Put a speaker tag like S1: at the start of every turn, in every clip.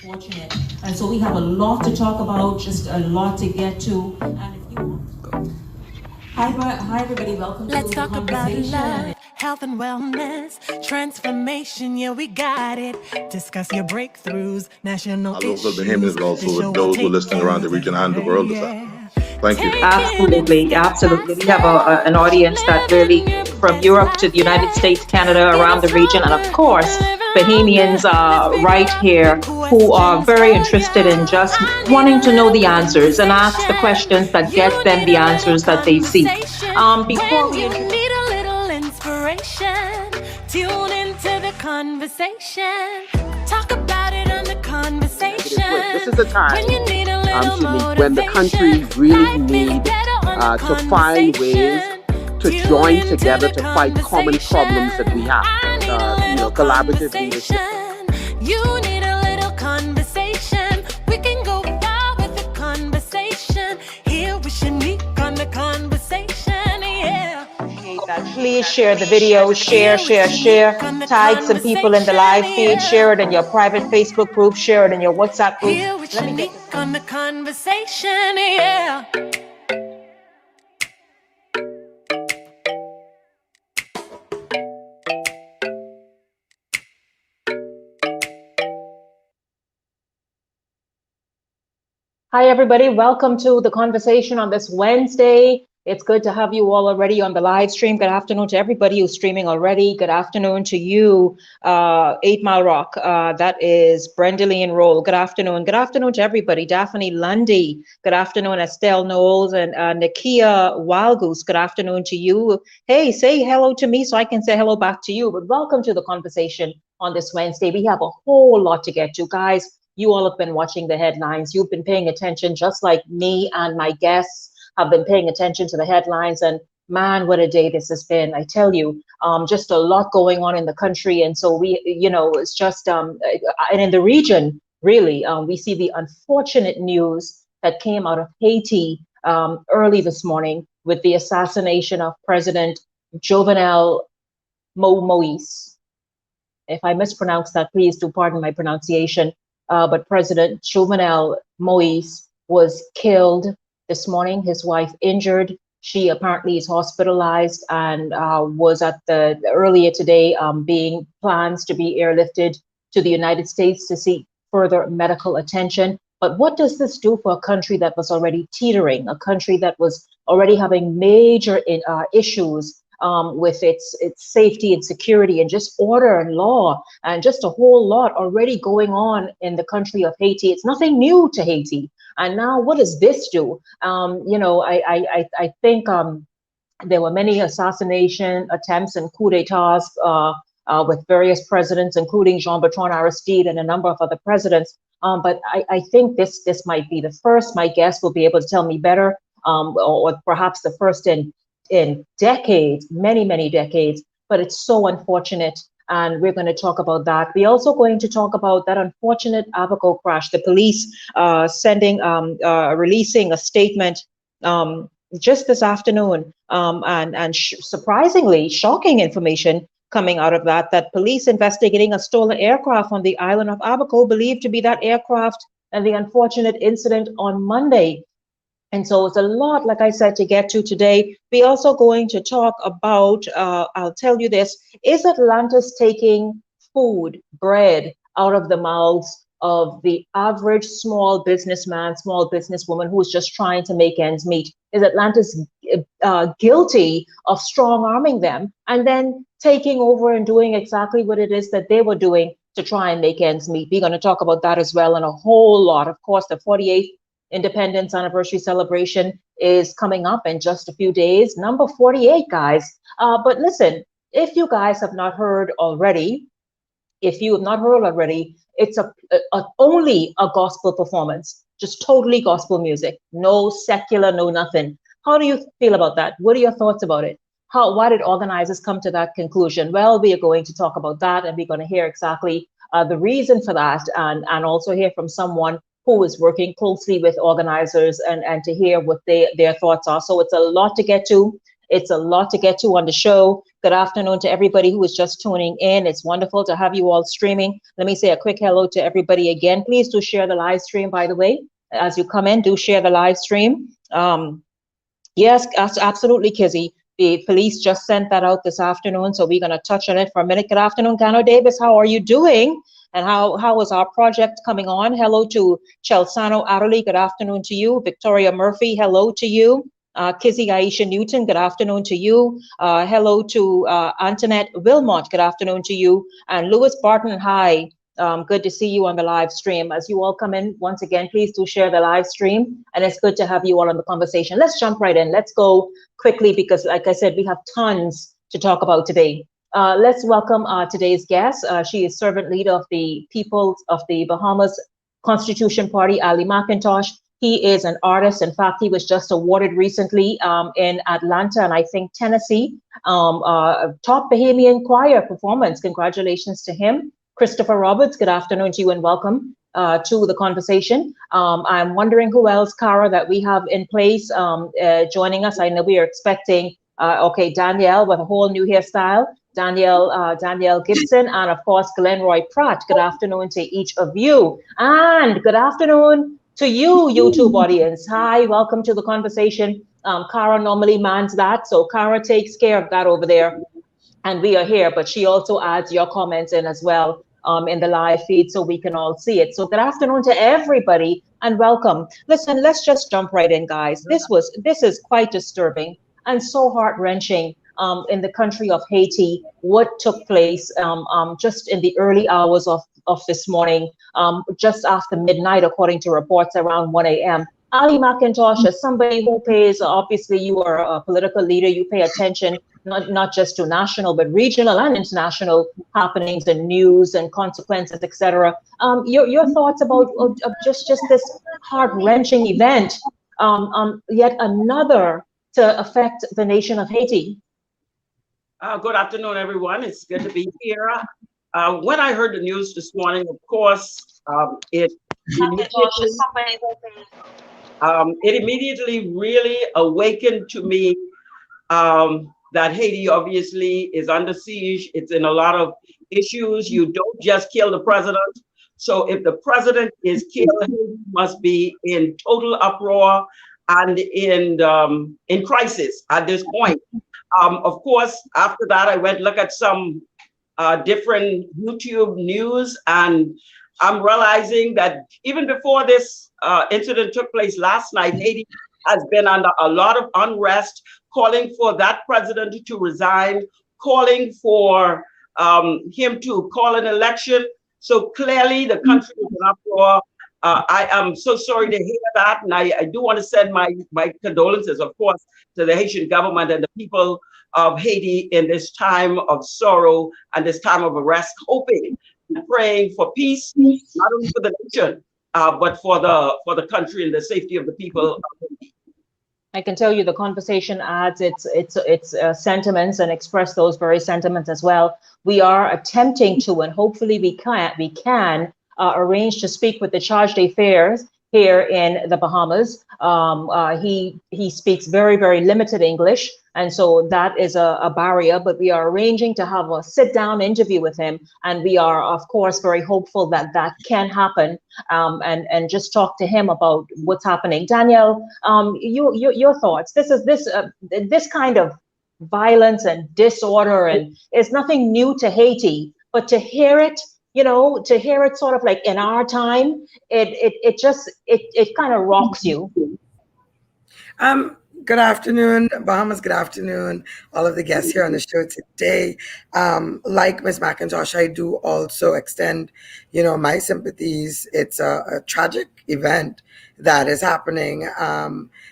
S1: unfortunate. And so we have a lot to talk about, just a lot to get to. And if you want, hi everybody, welcome
S2: Let's
S1: to
S2: talk
S1: the
S2: about
S1: conversation.
S2: love, health and wellness, transformation, yeah, we got it. Discuss your breakthroughs, national issues.
S3: Local Bahamians, but also with those who are listening around the region and the world as well. Thank you.
S4: Absolutely, absolutely. We have an audience that really, from Europe to the United States, Canada, around the region, and of course, Bahamians right here who are very interested in just wanting to know the answers and ask the questions that get them the answers that they seek. Before we introduce
S2: need a little inspiration, tune into the conversation. Talk about it on the conversation.
S5: This is the time,
S2: when you need a little
S5: Shanique, when the country really need to find ways to join together to fight common problems that we have. Collaborative leadership.
S2: You need a little conversation. We can go far with the conversation. Here with Shanique on the conversation, yeah.
S4: Please share the video, share. Tag some people in the live feed, share it in your private Facebook group, share it in your WhatsApp group.
S2: Here with Shanique on the conversation, yeah.
S4: Hi, everybody. Welcome to the conversation on this Wednesday. It's good to have you all already on the live stream. Good afternoon to everybody who's streaming already. Good afternoon to you, 8 Mile Rock. That is Brendaline Roll. Good afternoon. Good afternoon to everybody. Daphne Lundy. Good afternoon, Estelle Knowles and Nakia Wildgoose. Good afternoon to you. Hey, say hello to me so I can say hello back to you. But welcome to the conversation on this Wednesday. We have a whole lot to get to, guys. You all have been watching the headlines. You've been paying attention, just like me and my guests have been paying attention to the headlines. And man, what a day this has been. I tell you, just a lot going on in the country. And so we, it's just, and in the region, really, we see the unfortunate news that came out of Haiti early this morning with the assassination of President Jovenel Moise. If I mispronounce that, please do pardon my pronunciation. But President Jovenel Moise was killed this morning. His wife injured. She apparently is hospitalized and was at the earlier today being plans to be airlifted to the United States to seek further medical attention. But what does this do for a country that was already teetering, a country that was already having major issues with its safety and security and just order and law and just a whole lot already going on in the country of Haiti? It's nothing new to Haiti. And now what does this do? I think there were many assassination attempts and coup d'etats with various presidents, including Jean-Bertrand Aristide and a number of other presidents. But I think this might be the first. My guest will be able to tell me better, or perhaps the first in decades, many decades. But it's so unfortunate, and we're going to talk about that. We're also going to talk about that unfortunate Abaco crash. The police releasing a statement just this afternoon, and surprisingly shocking information coming out of that police investigating a stolen aircraft on the island of Abaco, believed to be that aircraft and the unfortunate incident on Monday. And so it's a lot, like I said, to get to today. We're also going to talk about, I'll tell you this, is Atlantis taking food, bread out of the mouths of the average small businessman, small businesswoman who's just trying to make ends meet? Is Atlantis guilty of strong arming them and then taking over and doing exactly what it is that they were doing to try and make ends meet? We're going to talk about that as well, and a whole lot. Of course, the 48th Independence Anniversary Celebration is coming up in just a few days, number 48, guys. But listen, if you guys have not heard already, it's only a gospel performance, just totally gospel music, no secular, no nothing. How do you feel about that? What are your thoughts about it? Why did organizers come to that conclusion? Well, we are going to talk about that, and we're going to hear exactly the reason for that, and also hear from someone who is working closely with organizers and to hear what their thoughts are. So it's a lot to get to. It's a lot to get to on the show. Good afternoon to everybody who is just tuning in. It's wonderful to have you all streaming. Let me say a quick hello to everybody again. Please do share the live stream, by the way. As you come in, do share the live stream. Yes, absolutely, Kizzy. The police just sent that out this afternoon, so we're going to touch on it for a minute. Good afternoon, Gano Davis. How are you doing? And how is our project coming on? Hello to Chelsano Adderley. Good afternoon to you. Victoria Murphy, hello to you. Kizzy Aisha Newton, good afternoon to you. Hello to Antoinette Wilmot, good afternoon to you. And Louis Barton, hi. Good to see you on the live stream. As you all come in, once again, please do share the live stream. And it's good to have you all on the conversation. Let's jump right in. Let's go quickly because, like I said, we have tons to talk about today. Let's welcome today's guest. She is servant leader of the People of the Bahamas Constitution Party, Ali McIntosh. He is an artist. In fact, he was just awarded recently in Atlanta and I think Tennessee, top Bahamian choir performance. Congratulations to him. Christopher Roberts, good afternoon to you and welcome to the conversation. I'm wondering who else, Cara, that we have in place joining us. I know we are expecting, okay, Danielle with a whole new hairstyle. Danielle Gibson, and of course, Glenroy Pratt. Good afternoon to each of you. And good afternoon to you, YouTube audience. Hi, welcome to the conversation. Cara normally mans that, so Cara takes care of that over there. And we are here, but she also adds your comments in as well in the live feed so we can all see it. So good afternoon to everybody and welcome. Listen, let's just jump right in, guys. This is quite disturbing and so heart-wrenching in the country of Haiti, what took place just in the early hours of this morning, just after midnight, according to reports around 1 a.m. Ali McIntosh, as somebody who pays, obviously you are a political leader, you pay attention not just to national, but regional and international happenings and news and consequences, etc. Your thoughts about just this heart-wrenching event, yet another to affect the nation of Haiti?
S6: Good afternoon, everyone. It's good to be here. When I heard the news this morning, of course, it immediately really awakened to me that Haiti obviously is under siege. It's in a lot of issues. You don't just kill the president. So if the president is killed, Haiti must be in total uproar and in crisis at this point. Of course, after that, I went look at some different YouTube news, and I'm realizing that even before this incident took place last night, Haiti has been under a lot of unrest, calling for that president to resign, calling for him to call an election. So clearly the country is in uproar. I am so sorry to hear that. And I do want to send my condolences, of course, to the Haitian government and the people of Haiti in this time of sorrow and this time of arrest, hoping and praying for peace, not only for the nation, but for the country and the safety of the people of Haiti.
S4: I can tell you the conversation adds its sentiments and express those very sentiments as well. We are attempting to, and hopefully we can arrange to speak with the charge d'affaires here in the Bahamas. He speaks very, very limited English, and so that is a barrier, but we are arranging to have a sit-down interview with him, and we are, of course, very hopeful that that can happen, and just talk to him about what's happening. Danielle, your thoughts. This kind of violence and disorder, and it's nothing new to Haiti, but to hear it, to hear it sort of like in our time, it kind of rocks you.
S7: Good afternoon, Bahamas. Good afternoon, all of the guests here on the show today. Like Ms. McIntosh, I do also extend, my sympathies. It's a tragic event that is happening.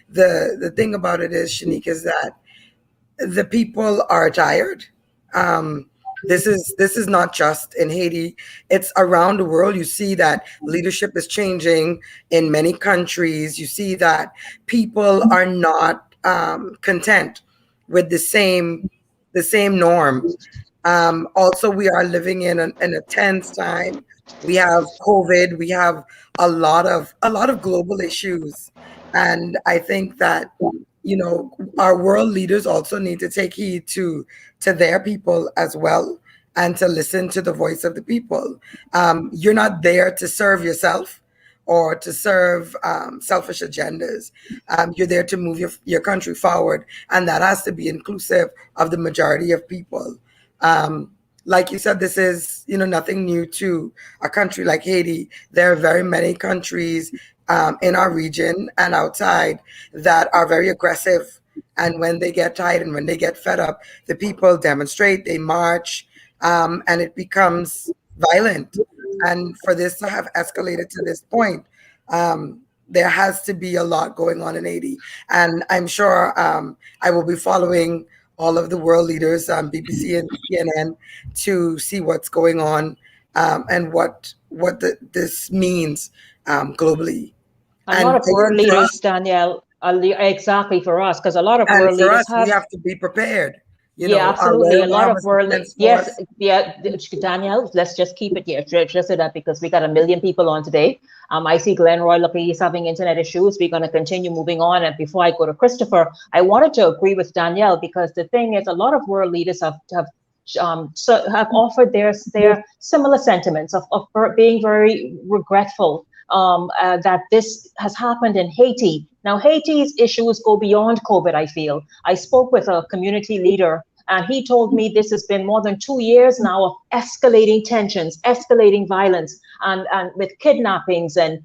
S7: The thing about it is, Shanique, is that the people are tired. This is not just in Haiti, it's around the world. You see that leadership is changing in many countries. You see that people are not content with the same norm. Also, we are living in a tense time. We have COVID, we have a lot of global issues. And I think that, our world leaders also need to take heed to their people as well, and to listen to the voice of the people. You're not there to serve yourself or to serve selfish agendas. You're there to move your country forward, and that has to be inclusive of the majority of people. Like you said, this is nothing new to a country like Haiti. There are very many countries in our region and outside that are very aggressive, and when they get tired and when they get fed up, the people demonstrate, they march, and it becomes violent. And for this to have escalated to this point, there has to be a lot going on in Haiti. And I'm sure I will be following all of the world leaders, BBC and CNN, to see what's going on, and what this means globally.
S4: A lot of world leaders, Danielle, exactly for us, because a lot of world leaders
S7: we have to be prepared.
S4: Yeah, absolutely. A lot of world, yes, yeah, Danielle, let's just keep it here. Just say that because we got 1 million people on today. I see Glenn Roy, look, he's having internet issues. We're going to continue moving on. And before I go to Christopher, I wanted to agree with Danielle, because the thing is, a lot of world leaders have offered their similar sentiments of being very regretful that this has happened in Haiti. Now, Haiti's issues go beyond COVID, I feel. I spoke with a community leader, and he told me this has been more than 2 years now of escalating tensions, escalating violence, and with kidnappings and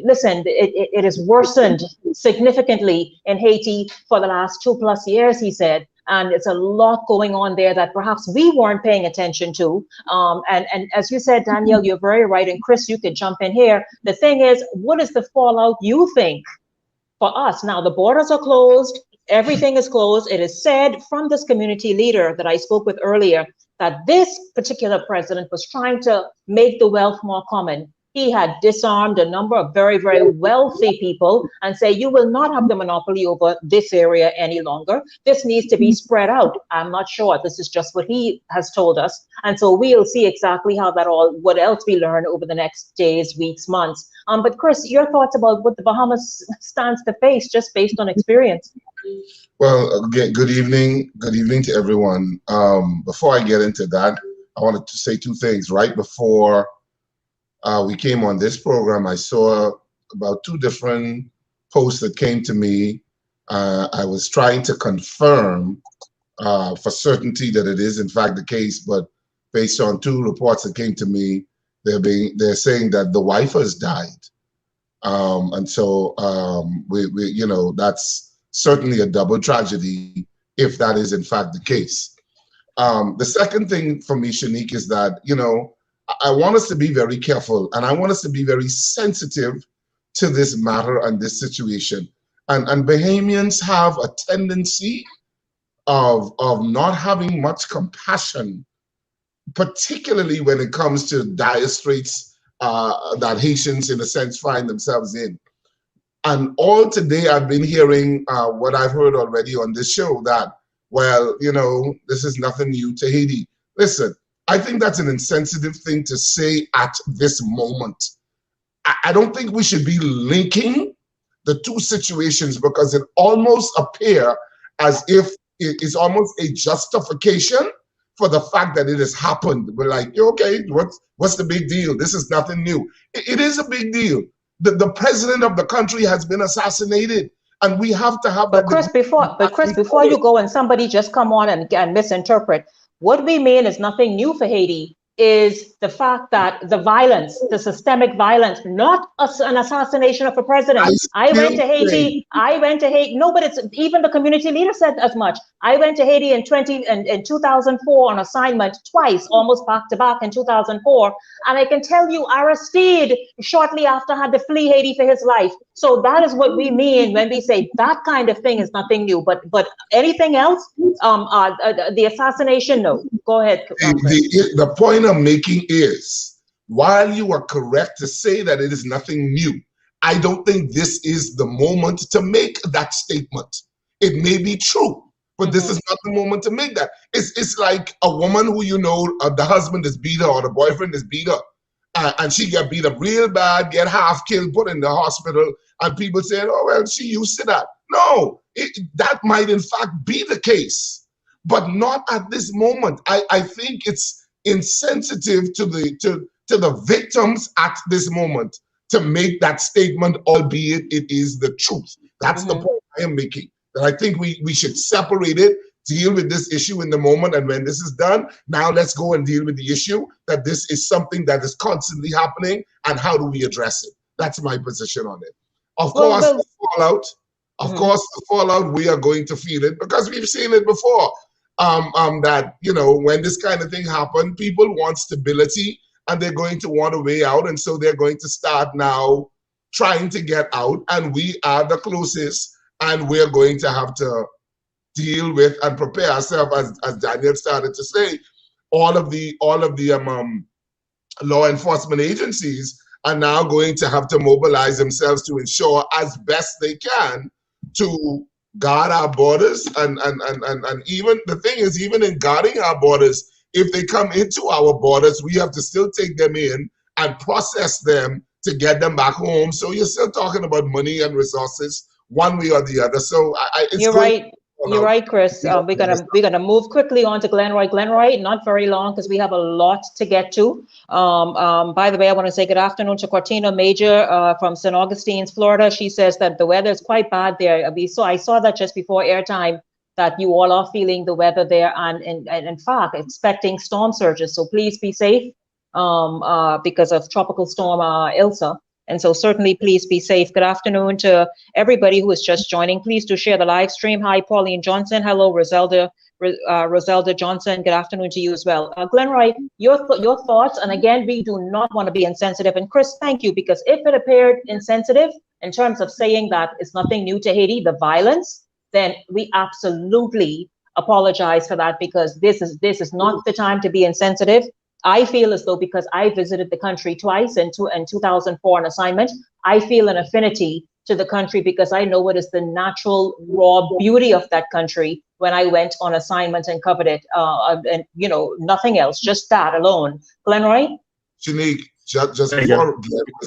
S4: listen, it has worsened significantly in Haiti for the last 2+ years, he said. And it's a lot going on there that perhaps we weren't paying attention to. And as you said, Danielle, you're very right. And Chris, you could jump in here. The thing is, what is the fallout you think for us? Now, the borders are closed. Everything is closed. It is said from this community leader that I spoke with earlier that this particular president was trying to make the wealth more common. He had disarmed a number of very, very wealthy people and say, you will not have the monopoly over this area any longer. This needs to be spread out. I'm not sure. This is just what he has told us. And so we'll see exactly how that what else we learn over the next days, weeks, months. But Chris, your thoughts about what the Bahamas stands to face just based on experience?
S3: Well, again, good evening. Good evening to everyone. Before I get into that, I wanted to say two things. Right before we came on this program, I saw about 2 different posts that came to me. I was trying to confirm for certainty that it is in fact the case, but based on 2 reports that came to me, they're saying that the wife has died, and so we that's certainly a double tragedy if that is in fact the case. The second thing for me, Shanique, is that I want us to be very careful, and I want us to be very sensitive to this matter and this situation. And Bahamians have a tendency of not having much compassion, particularly when it comes to dire straits that Haitians, in a sense, find themselves in. And all today I've been hearing what I've heard already on this show, that, well, this is nothing new to Haiti. Listen, I think that's an insensitive thing to say at this moment. I don't think we should be linking the 2 situations, because it almost appears as if it is almost a justification for the fact that it has happened. We're like, okay, what's the big deal? This is nothing new. It is a big deal. The president of the country has been assassinated, and we have to have. But Chris,
S4: before you go and somebody just come on and misinterpret, what we mean is nothing new for Haiti is the fact that the violence, the systemic violence, not an assassination of a president. I went to Haiti. No, but it's even the community leader said as much. I went to Haiti in 2004 on assignment twice, almost back to back in 2004. And I can tell you, Aristide shortly after had to flee Haiti for his life. So that is what we mean when we say that kind of thing is nothing new. But anything else, the assassination, no. Go ahead.
S3: The point I'm making is, while you are correct to say that it is nothing new, I don't think this is the moment to make that statement. It may be true, but this is not the moment to make that. It's like a woman who the husband is beat her or the boyfriend is beat her, and she get beat up real bad, get half killed, put in the hospital, and people say, oh, well, she used to that. No, that might in fact be the case, but not at this moment. I think it's insensitive to the victims at this moment to make that statement, albeit it is the truth. That's the point I am making. That I think we should separate it, deal with this issue in the moment, and when this is done, now let's go and deal with the issue that this is something that is constantly happening, and how do we address it? That's my position on it. Of course, the fallout. Of course, the fallout, we are going to feel it because we've seen it before. That, you know, when this kind of thing happens, people want stability and they're going to want a way out. And so they're going to start now trying to get out. And we are the closest, and we're going to have to deal with and prepare ourselves, as Daniel started to say. All of the law enforcement agencies are now going to have to mobilize themselves to ensure as best they can to guard our borders, and even the thing is, even in guarding our borders, if they come into our borders, we have to still take them in and process them to get them back home. So you're still talking about money and resources one way or the other. So
S4: you're right. You're right, Chris. We're gonna move quickly on to Glenroy. Glenroy, not very long because we have a lot to get to. By the way, I want to say good afternoon to Cortina Major from St. Augustine's, Florida. She says that the weather is quite bad there. I saw that just before airtime, that you all are feeling the weather there, and in fact expecting storm surges. So please be safe because of tropical storm Ilsa. And so certainly please be safe. Good afternoon to everybody who is just joining. Please do share the live stream. Hi, Pauline Johnson. Hello, Roselda Johnson. Good afternoon to you as well. Glenroy, your thoughts. And again, we do not want to be insensitive. And Chris, thank you, because if it appeared insensitive in terms of saying that it's nothing new to Haiti, the violence, then we absolutely apologize for that, because this is not the time to be insensitive. I feel as though, because I visited the country twice in 2004 on assignment, I feel an affinity to the country because I know what is the natural raw beauty of that country when I went on assignment and covered it, and you know, nothing else, just that alone. Glenroy?
S3: Shanique, just before.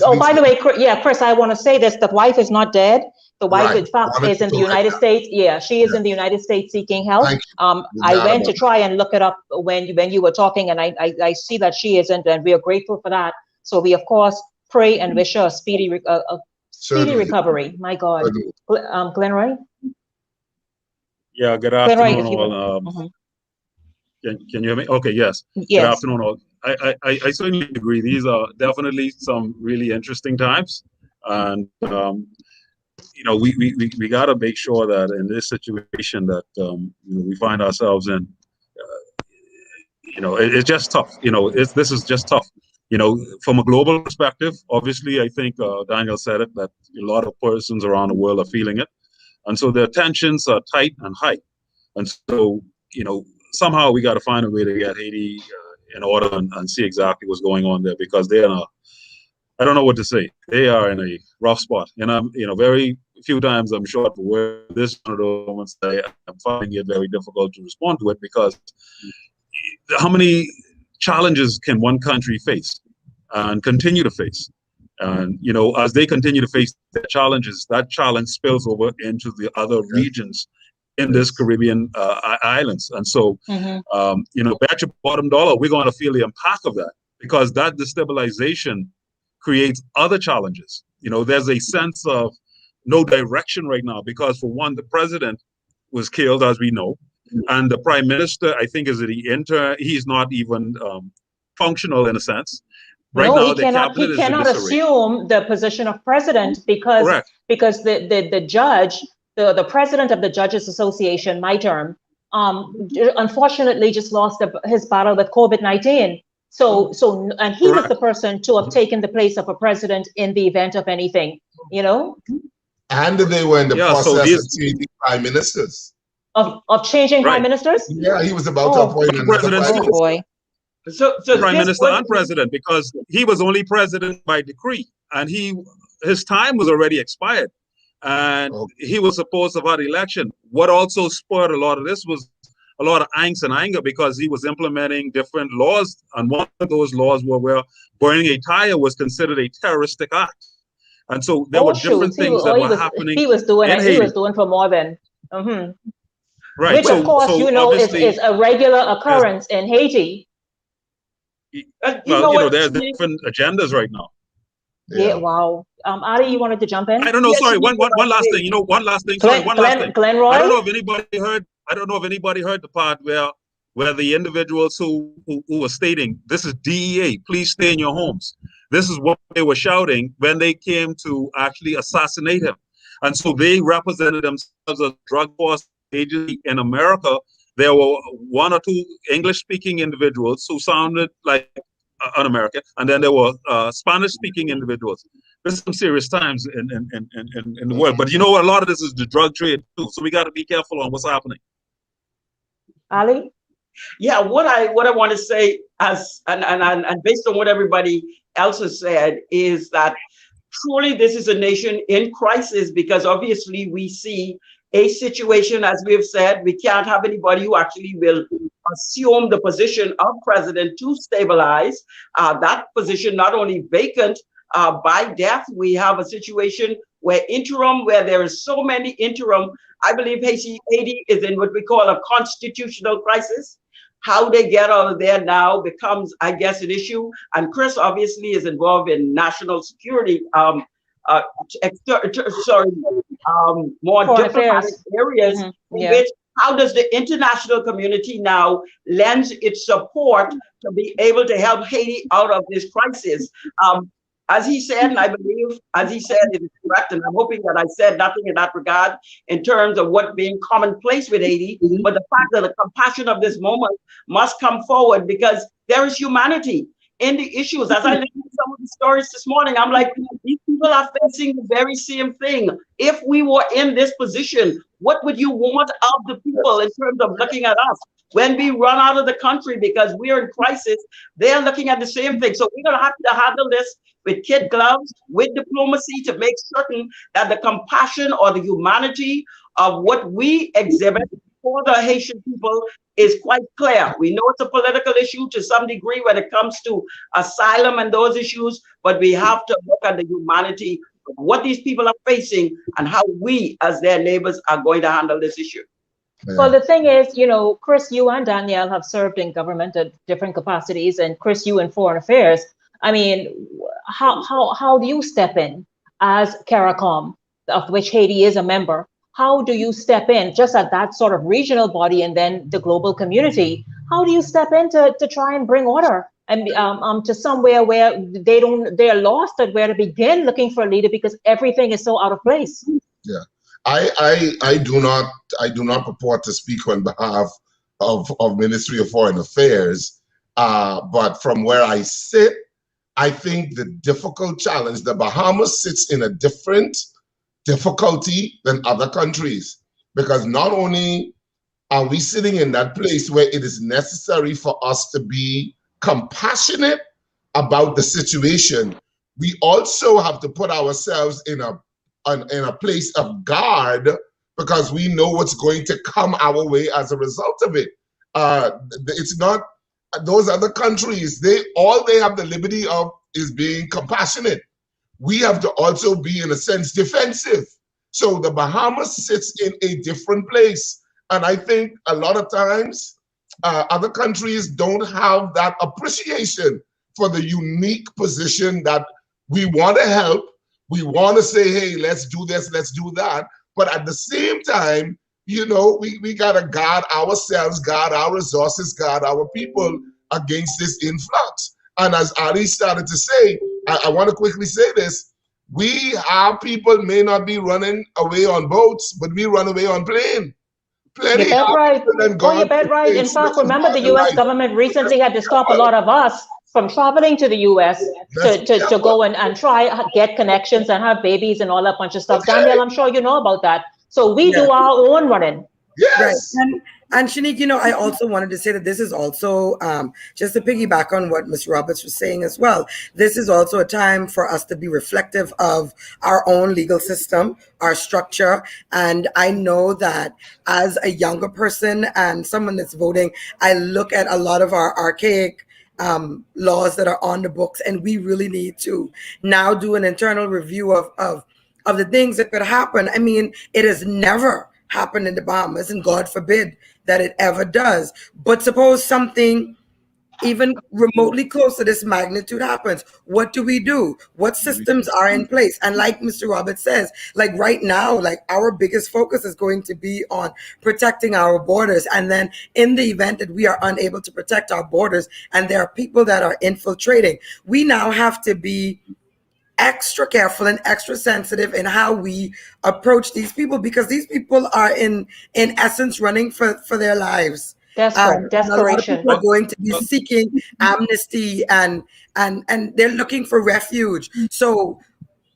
S4: Oh, by the way, Chris, I want to say this: the wife is not dead. The wife, in fact, is in the United States. Yeah, she is in the United States seeking help. I went to try and look it up when you were talking, and I see that she isn't, and we are grateful for that. So we, of course, pray and wish her a speedy recovery. My God. Glenroy?
S8: Yeah, good afternoon all. Can you hear me? Okay, yes. Good afternoon all. I certainly agree. These are definitely some really interesting times. And you know, we got to make sure that in this situation that we find ourselves in, you know, it's just tough. You know, this is just tough. You know, from a global perspective, obviously, I think Daniel said it, that a lot of persons around the world are feeling it, and so their tensions are tight and high. And so, you know, somehow we got to find a way to get Haiti in order and see exactly what's going on there, because they're in a, I don't know what to say. They are in a rough spot, and I'm, you know, very few times I'm sure where this one of those moments I'm finding it very difficult to respond to it, because how many challenges can one country face and continue to face? And, you know, as they continue to face their challenges, that challenge spills over into the other regions in this Caribbean islands. And so, you know, bet your bottom dollar, we're going to feel the impact of that, because that destabilization creates other challenges. You know, there's a sense of no direction right now, because for one, the president was killed, as we know, and the prime minister, I think, he's not even functional in a sense. Right
S4: no,
S8: now,
S4: he cannot assume the position of president, because the judge, the president of the Judges Association, my term, unfortunately just lost his battle with COVID-19. So and he was the person to have taken the place of a president in the event of anything, you know.
S3: And they were in the process of changing prime ministers.
S4: Of changing prime ministers?
S3: Yeah, he was about to appoint another
S8: president.
S3: prime minister.
S4: Oh boy.
S6: So
S8: prime minister and president, because he was only president by decree, and his time was already expired, and he was supposed to have had election. What also spurred a lot of this was a lot of angst and anger, because he was implementing different laws, and one of those laws were where burning a tire was considered a terroristic act. And so there were different things that were happening.
S4: He was doing
S8: in Haiti.
S4: He was doing for more than.
S8: Right.
S4: Which, of course, is a regular occurrence in Haiti.
S8: Well, there's different agendas right now.
S4: Yeah. Wow. Ali, you wanted to jump in?
S8: I don't know. Sorry. One last thing. One last thing. Sorry. One last thing.
S4: Glenroy?
S8: I don't know if anybody heard the part where the individuals who were stating, this is DEA, please stay in your homes. This is what they were shouting when they came to actually assassinate him. And so they represented themselves as drug force agency in America. There were one or two English-speaking individuals who sounded like un-American, and then there were Spanish-speaking individuals. There's some serious times in the world. But you know what? A lot of this is the drug trade too. So we got to be careful on what's happening.
S4: Ali?
S6: Yeah, what I want to say, and based on what everybody else has said, is that truly this is a nation in crisis, because obviously we see a situation, as we have said, we can't have anybody who actually will assume the position of president to stabilize that position, not only vacant by death. We have a situation where there is so many interim. I believe Haiti is in what we call a constitutional crisis. How they get out of there now becomes, I guess, an issue. And Chris obviously is involved in national security, more diplomatic areas. In which, how does the international community now lend its support to be able to help Haiti out of this crisis? As he said, and I believe, as he said, it is correct, and I'm hoping that I said nothing in that regard in terms of what being commonplace with Haiti, but the fact that the compassion of this moment must come forward, because there is humanity in the issues. As I listened to some of the stories this morning, I'm like, these people are facing the very same thing. If we were in this position, what would you want of the people in terms of looking at us? When we run out of the country because we are in crisis, they're looking at the same thing. So we're going to have to handle this with kid gloves, with diplomacy, to make certain that the compassion or the humanity of what we exhibit for the Haitian people is quite clear. We know it's a political issue to some degree when it comes to asylum and those issues, but we have to look at the humanity of what these people are facing and how we as their neighbors are going to handle this issue.
S4: Yeah. Well, the thing is, Chris, you and Danielle have served in government at different capacities, and Chris, you in foreign affairs. I mean, how do you step in as CARICOM, of which Haiti is a member? How do you step in just at that sort of regional body and then the global community? How do you step in to try and bring order and to somewhere where they're lost at where to begin looking for a leader because everything is so out of place?
S3: Yeah. I do not purport to speak on behalf of Ministry of Foreign Affairs, but from where I sit, I think the difficult challenge, the Bahamas sits in a different difficulty than other countries, because not only are we sitting in that place where it is necessary for us to be compassionate about the situation, we also have to put ourselves in a place of guard, because we know what's going to come our way as a result of it. It's not those other countries, all they have the liberty of is being compassionate. We have to also be, in a sense, defensive. So the Bahamas sits in a different place. And I think a lot of times other countries don't have that appreciation for the unique position that we want to help. We want to say, hey, let's do this, let's do that. But at the same time, we got to guard ourselves, guard our resources, guard our people against this influx. And as Ali started to say, I want to quickly say this. Our people may not be running away on boats, but we run away on plane.
S4: You bet right. You bet right. In fact, remember the U.S. government recently had to stop a lot of us from traveling to the U.S. to go and try get connections and have babies and all that bunch of stuff. Okay. Daniel, I'm sure you know about that. So we do our own running.
S3: Yes.
S7: Right. And Shanique, I also wanted to say that this is also, just to piggyback on what Ms. Roberts was saying as well, this is also a time for us to be reflective of our own legal system, our structure. And I know that as a younger person and someone that's voting, I look at a lot of our archaic laws that are on the books, and we really need to now do an internal review of the things that could happen. I mean, it has never happened in the Bahamas, and God forbid that it ever does. But suppose something even remotely close to this magnitude happens, what do we do? What systems are in place? And like Mr. Roberts says, like right now, like our biggest focus is going to be on protecting our borders. And then in the event that we are unable to protect our borders and there are people that are infiltrating, we now have to be extra careful and extra sensitive in how we approach these people, because these people are in essence running for their lives.
S4: Desperation.
S7: A lot of people are going to be seeking amnesty and they're looking for refuge. So,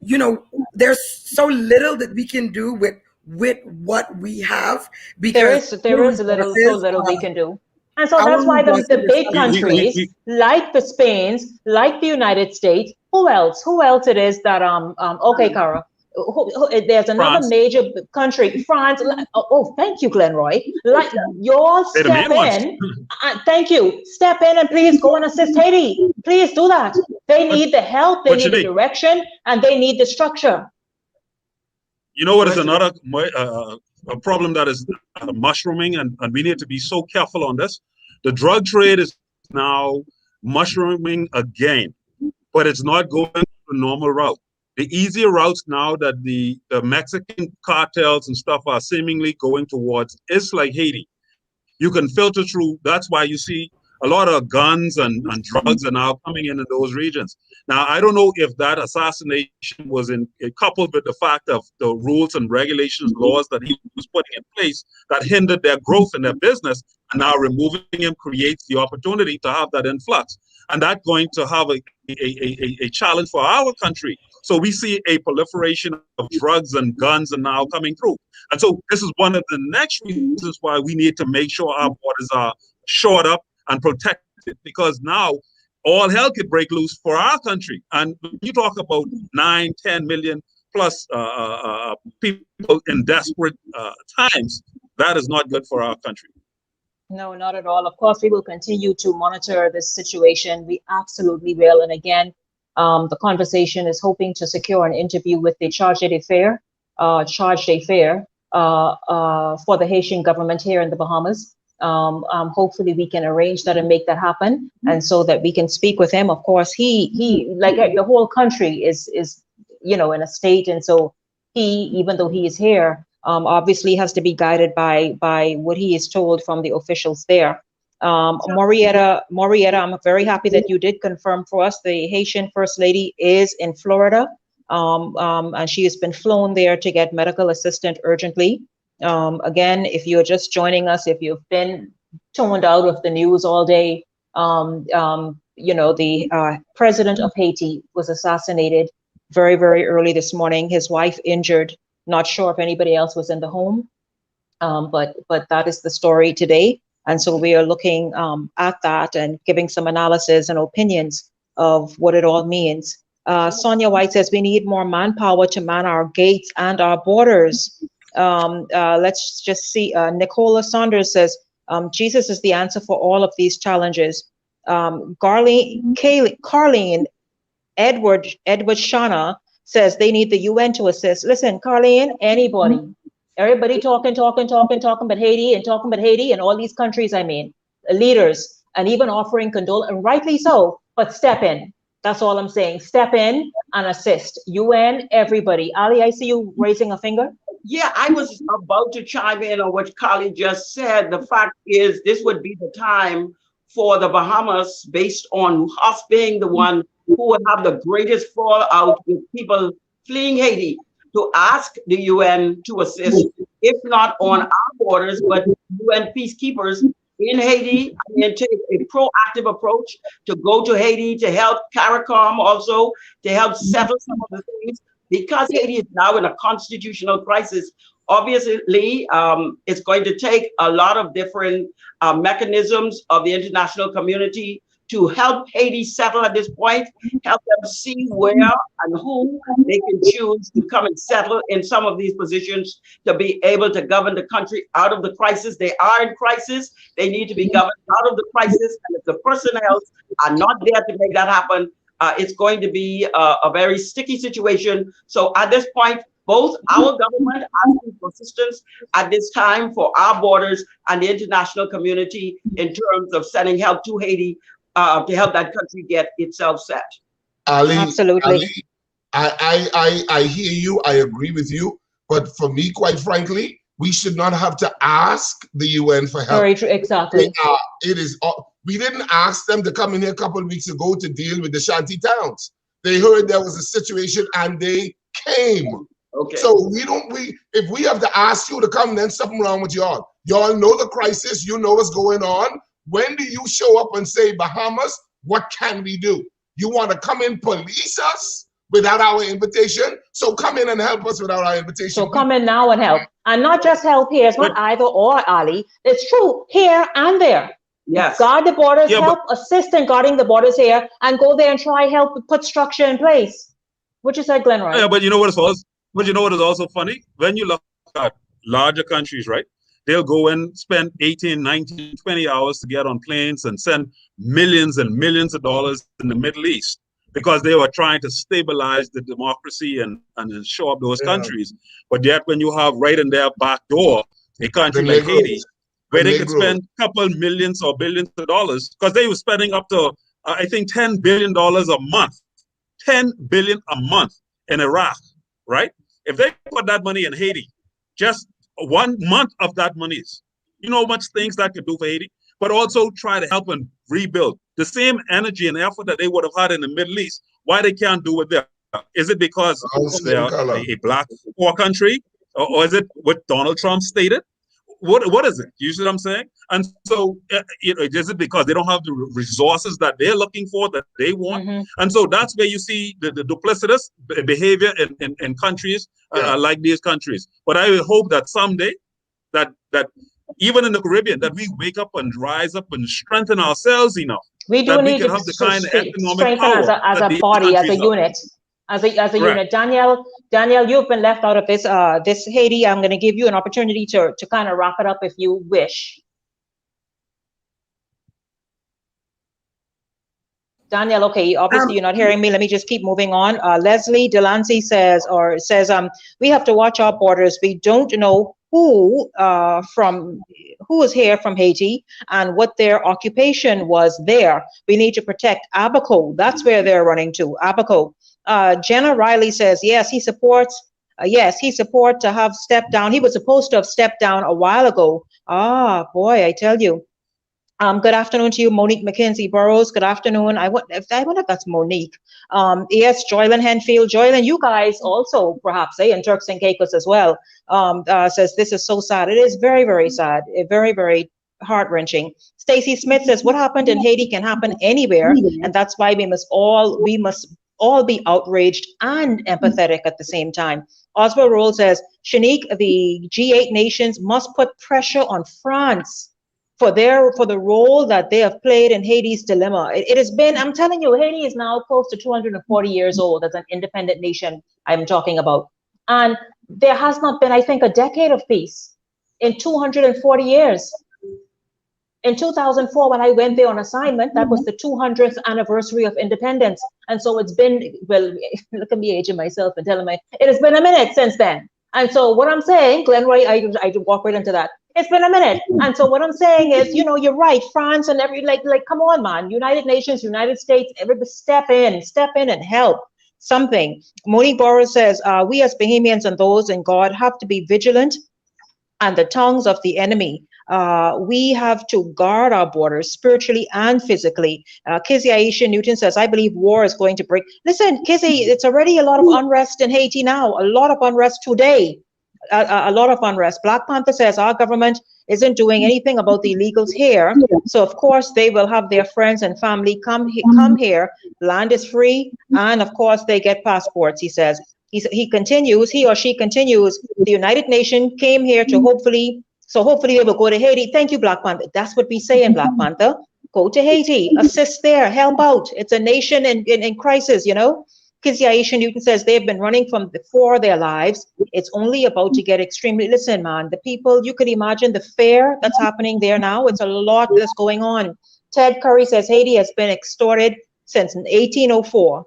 S7: you know, there's so little that we can do with what we have, because
S4: there is so little we can do. And so that's why the big countries like the Spains, like the United States, who else it is that okay, Cara, there's another
S8: France.
S4: major country, France. Oh, thank you, Glenroy. Like, y'all step in. Thank you. Step in and please go and assist Haiti. Please do that. They need the help, they need the direction, and they need the structure.
S8: You know what is another a problem that is mushrooming, and we need to be so careful on this? The drug trade is now mushrooming again, but it's not going the normal route. The easier routes now that the Mexican cartels and stuff are seemingly going towards is like Haiti. You can filter through. That's why you see a lot of guns and drugs are now coming in those regions. Now, I don't know if that assassination was coupled with the fact of the rules and regulations, laws that he was putting in place that hindered their growth and their business, and now removing him creates the opportunity to have that influx. And that's going to have a challenge for our country. So we see a proliferation of drugs and guns are now coming through. And so this is one of the next reasons why we need to make sure our borders are shored up and protected, because now all hell could break loose for our country. And when you talk about 9, 10 million plus people in desperate times, that is not good for our country.
S4: No, not at all. Of course, we will continue to monitor this situation. We absolutely will. And again, the conversation is hoping to secure an interview with the charge d'affaires for the Haitian government here in the Bahamas. Hopefully we can arrange that and make that happen, and so that we can speak with him. Of course, he like the whole country is in a state, and so he, even though he is here, obviously has to be guided by what he is told from the officials there. Marietta, I'm very happy that you did confirm for us the Haitian First Lady is in Florida, and she has been flown there to get medical assistance urgently. Again, if you're just joining us, if you've been tuned out of the news all day, the president of Haiti was assassinated very, very early this morning. His wife injured. Not sure if anybody else was in the home, but that is the story today. And so we are looking at that and giving some analysis and opinions of what it all means. Sonia White says we need more manpower to man our gates and our borders. Let's just see. Nicola Saunders says, Jesus is the answer for all of these challenges. Carlene Edward Shana says they need the UN to assist. Listen, Carlene, everybody talking about Haiti and all these countries, leaders, and even offering condolence, and rightly so, but step in. That's all I'm saying. Step in and assist. UN, everybody. Ali, I see you raising a finger.
S6: Yeah, I was about to chime in on what Kali just said. The fact is, this would be the time for the Bahamas, based on us being the one who would have the greatest fallout with people fleeing Haiti, to ask the UN to assist, if not on our borders, but UN peacekeepers in Haiti, and take a proactive approach to go to Haiti to help CARICOM, also to help settle some of the things, because Haiti is now in a constitutional crisis. Obviously, it's going to take a lot of different mechanisms of the international community to help Haiti settle at this point, help them see where and who they can choose to come and settle in some of these positions to be able to govern the country out of the crisis. They are in crisis. They need to be governed out of the crisis. And if the personnel are not there to make that happen, it's going to be a very sticky situation. So at this point, both our government asking for assistance at this time for our borders and the international community in terms of sending help to Haiti to help that country get itself set.
S3: Ali,
S4: absolutely.
S3: Ali, I hear you. I agree with you. But for me, quite frankly, we should not have to ask the UN for help.
S4: Very true. Exactly.
S3: We didn't ask them to come in here a couple of weeks ago to deal with the shanty towns. They heard there was a situation and they came.
S6: Okay.
S3: So if we have to ask you to come, then something wrong with y'all. Y'all know the crisis. You know what's going on. When do you show up and say, Bahamas, what can we do? You want to come in, police us without our invitation? So come in and help us without our invitation.
S4: So come in now and help. And not just help here. It's not either or, Ali. It's true here and there.
S6: Yes.
S4: Guard the borders, help assist in guarding the borders here, and go there and try help put structure in place. What you said, Glenroy?
S8: Yeah, but you know what is also funny? When you look at larger countries, right? They'll go and spend 18, 19, 20 hours to get on planes and send millions and millions of dollars in the Middle East because they were trying to stabilize the democracy and show up those countries. But yet when you have right in their back door a country like Haiti, where they could spend a couple millions or billions of dollars, because they were spending up to, I think, $10 billion a month. $10 billion a month in Iraq, right? If they put that money in Haiti, just 1 month of that money is, you know how much things that could do for Haiti, but also try to help and rebuild the same energy and effort that they would have had in the Middle East. Why they can't do it there? Is it because they are a black poor country, or is it what Donald Trump stated? What is it? You see what I'm saying? And so, is it because they don't have the resources that they're looking for, that they want? Mm-hmm. And so that's where you see the duplicitous behavior in countries like these countries. But I hope that someday, that even in the Caribbean, that we wake up and rise up and strengthen ourselves enough.
S4: We do need to have the kind of economic power as a body, as a unit. As a unit. Daniel, you've been left out of this Haiti. I'm going to give you an opportunity to kind of wrap it up if you wish. Daniel, okay, obviously you're not hearing me. Let me just keep moving on. Leslie Delancey says, we have to watch our borders. We don't know who is here from Haiti and what their occupation was there. We need to protect Abaco. That's where they're running to, Abaco. Jenna Riley says, yes, he supports to have stepped down. He was supposed to have stepped down a while ago. Ah, boy, I tell you. Good afternoon to you, Monique McKenzie Burrows. Good afternoon. I wonder if that's Monique. Yes, Joylyn Henfield. Joylyn, you guys also perhaps, in Turks and Caicos as well, says this is so sad. It is very, very sad. Very, very heart-wrenching. Stacy Smith says, what happened in Haiti can happen anywhere, and that's why we must all be outraged and empathetic at the same time. Oswald Roll says, Shanique, the G8 nations must put pressure on France for the role that they have played in Haiti's dilemma. It has been, I'm telling you, Haiti is now close to 240 years old as an independent nation I'm talking about. And there has not been, I think, a decade of peace in 240 years. In 2004, when I went there on assignment, that was the 200th anniversary of independence. And so it's been, well, look at me aging myself and telling me, it has been a minute since then. And so what I'm saying, Glenroy, I walk right into that. It's been a minute. And so what I'm saying is, you're right, France and come on, man, United Nations, United States, everybody step in and help something. Monique Boris says, we as Bahamians and those in God have to be vigilant and the tongues of the enemy. We have to guard our borders spiritually and physically. Kizzy Aisha Newton says, I believe war is going to break. Listen, Kizzy, it's already a lot of unrest in Haiti now, a lot of unrest today, a lot of unrest. Black Panther says, our government isn't doing anything about the illegals here. So, of course, they will have their friends and family come here. Land is free. And, of course, they get passports, he says. He or she continues, the United Nations came here to hopefully they will go to Haiti. Thank you, Black Panther. That's what we say in Black Panther. Go to Haiti, assist there, help out. It's a nation in crisis, you know. Kizia Aisha Newton says they've been running from before their lives. It's only about to get extremely, listen, man, the people, you could imagine the fear that's happening there now. It's a lot that's going on. Ted Curry says Haiti has been extorted since 1804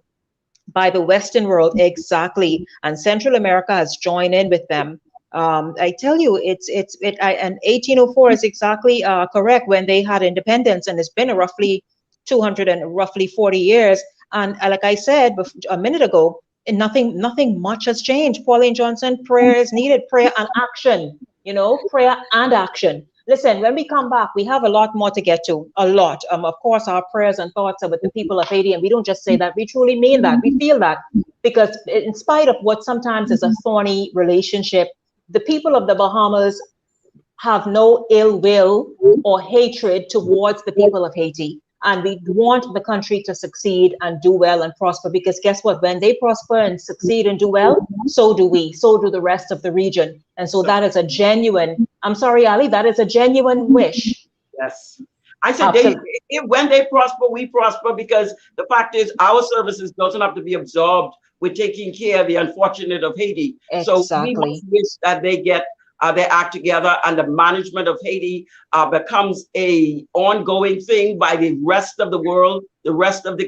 S4: by the Western world, exactly. And Central America has joined in with them. I tell you, and 1804 is exactly correct when they had independence, and it's been roughly 240 years. And like I said a minute ago, and nothing much has changed. Pauline Johnson, prayer is needed, prayer and action, you know, prayer and action. Listen, when we come back, we have a lot more to get to, a lot. Of course, our prayers and thoughts are with the people of Haiti, and we don't just say that, we truly mean that, we feel that, because in spite of what sometimes is a thorny relationship, the people of the Bahamas have no ill will or hatred towards the people of Haiti. And we want the country to succeed and do well and prosper, because guess what? When they prosper and succeed and do well, so do we, so do the rest of the region. And so that is a genuine, I'm sorry, Ali, that is a genuine wish.
S6: Yes. I said, when they prosper, we prosper, because the fact is our services doesn't have to be absorbed with taking care of the unfortunate of Haiti.
S4: Exactly.
S6: So we must wish that they get their act together, and the management of Haiti becomes a ongoing thing by the rest of the world, the rest of the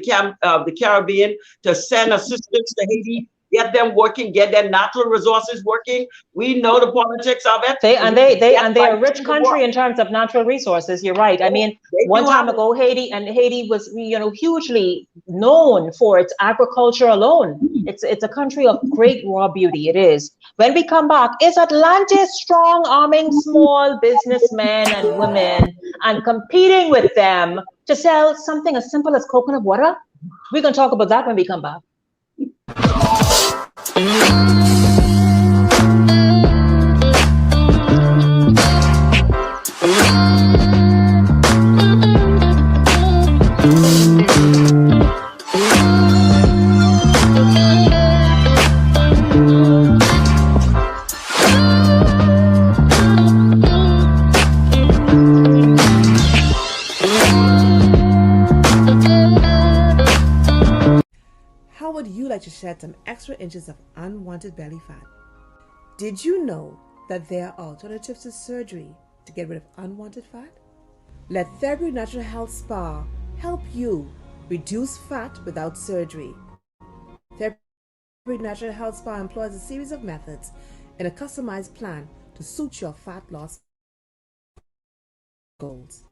S6: Caribbean, to send assistance to Haiti, get them working, get their natural resources working. We know the politics of it.
S4: They're a rich country in terms of natural resources. You're right. I mean, one time ago, Haiti was, you know, hugely known for its agriculture alone. It's a country of great raw beauty. It is. When we come back, is Atlantis strong arming small businessmen and women and competing with them to sell something as simple as coconut water? We're going to talk about that when we come back.
S9: To shed some extra inches of unwanted belly fat. Did you know that there are alternatives to surgery to get rid of unwanted fat? Let Therapy Natural Health Spa help you reduce fat without surgery. Therapy Natural Health Spa employs a series of methods in a customized plan to suit your fat loss goals.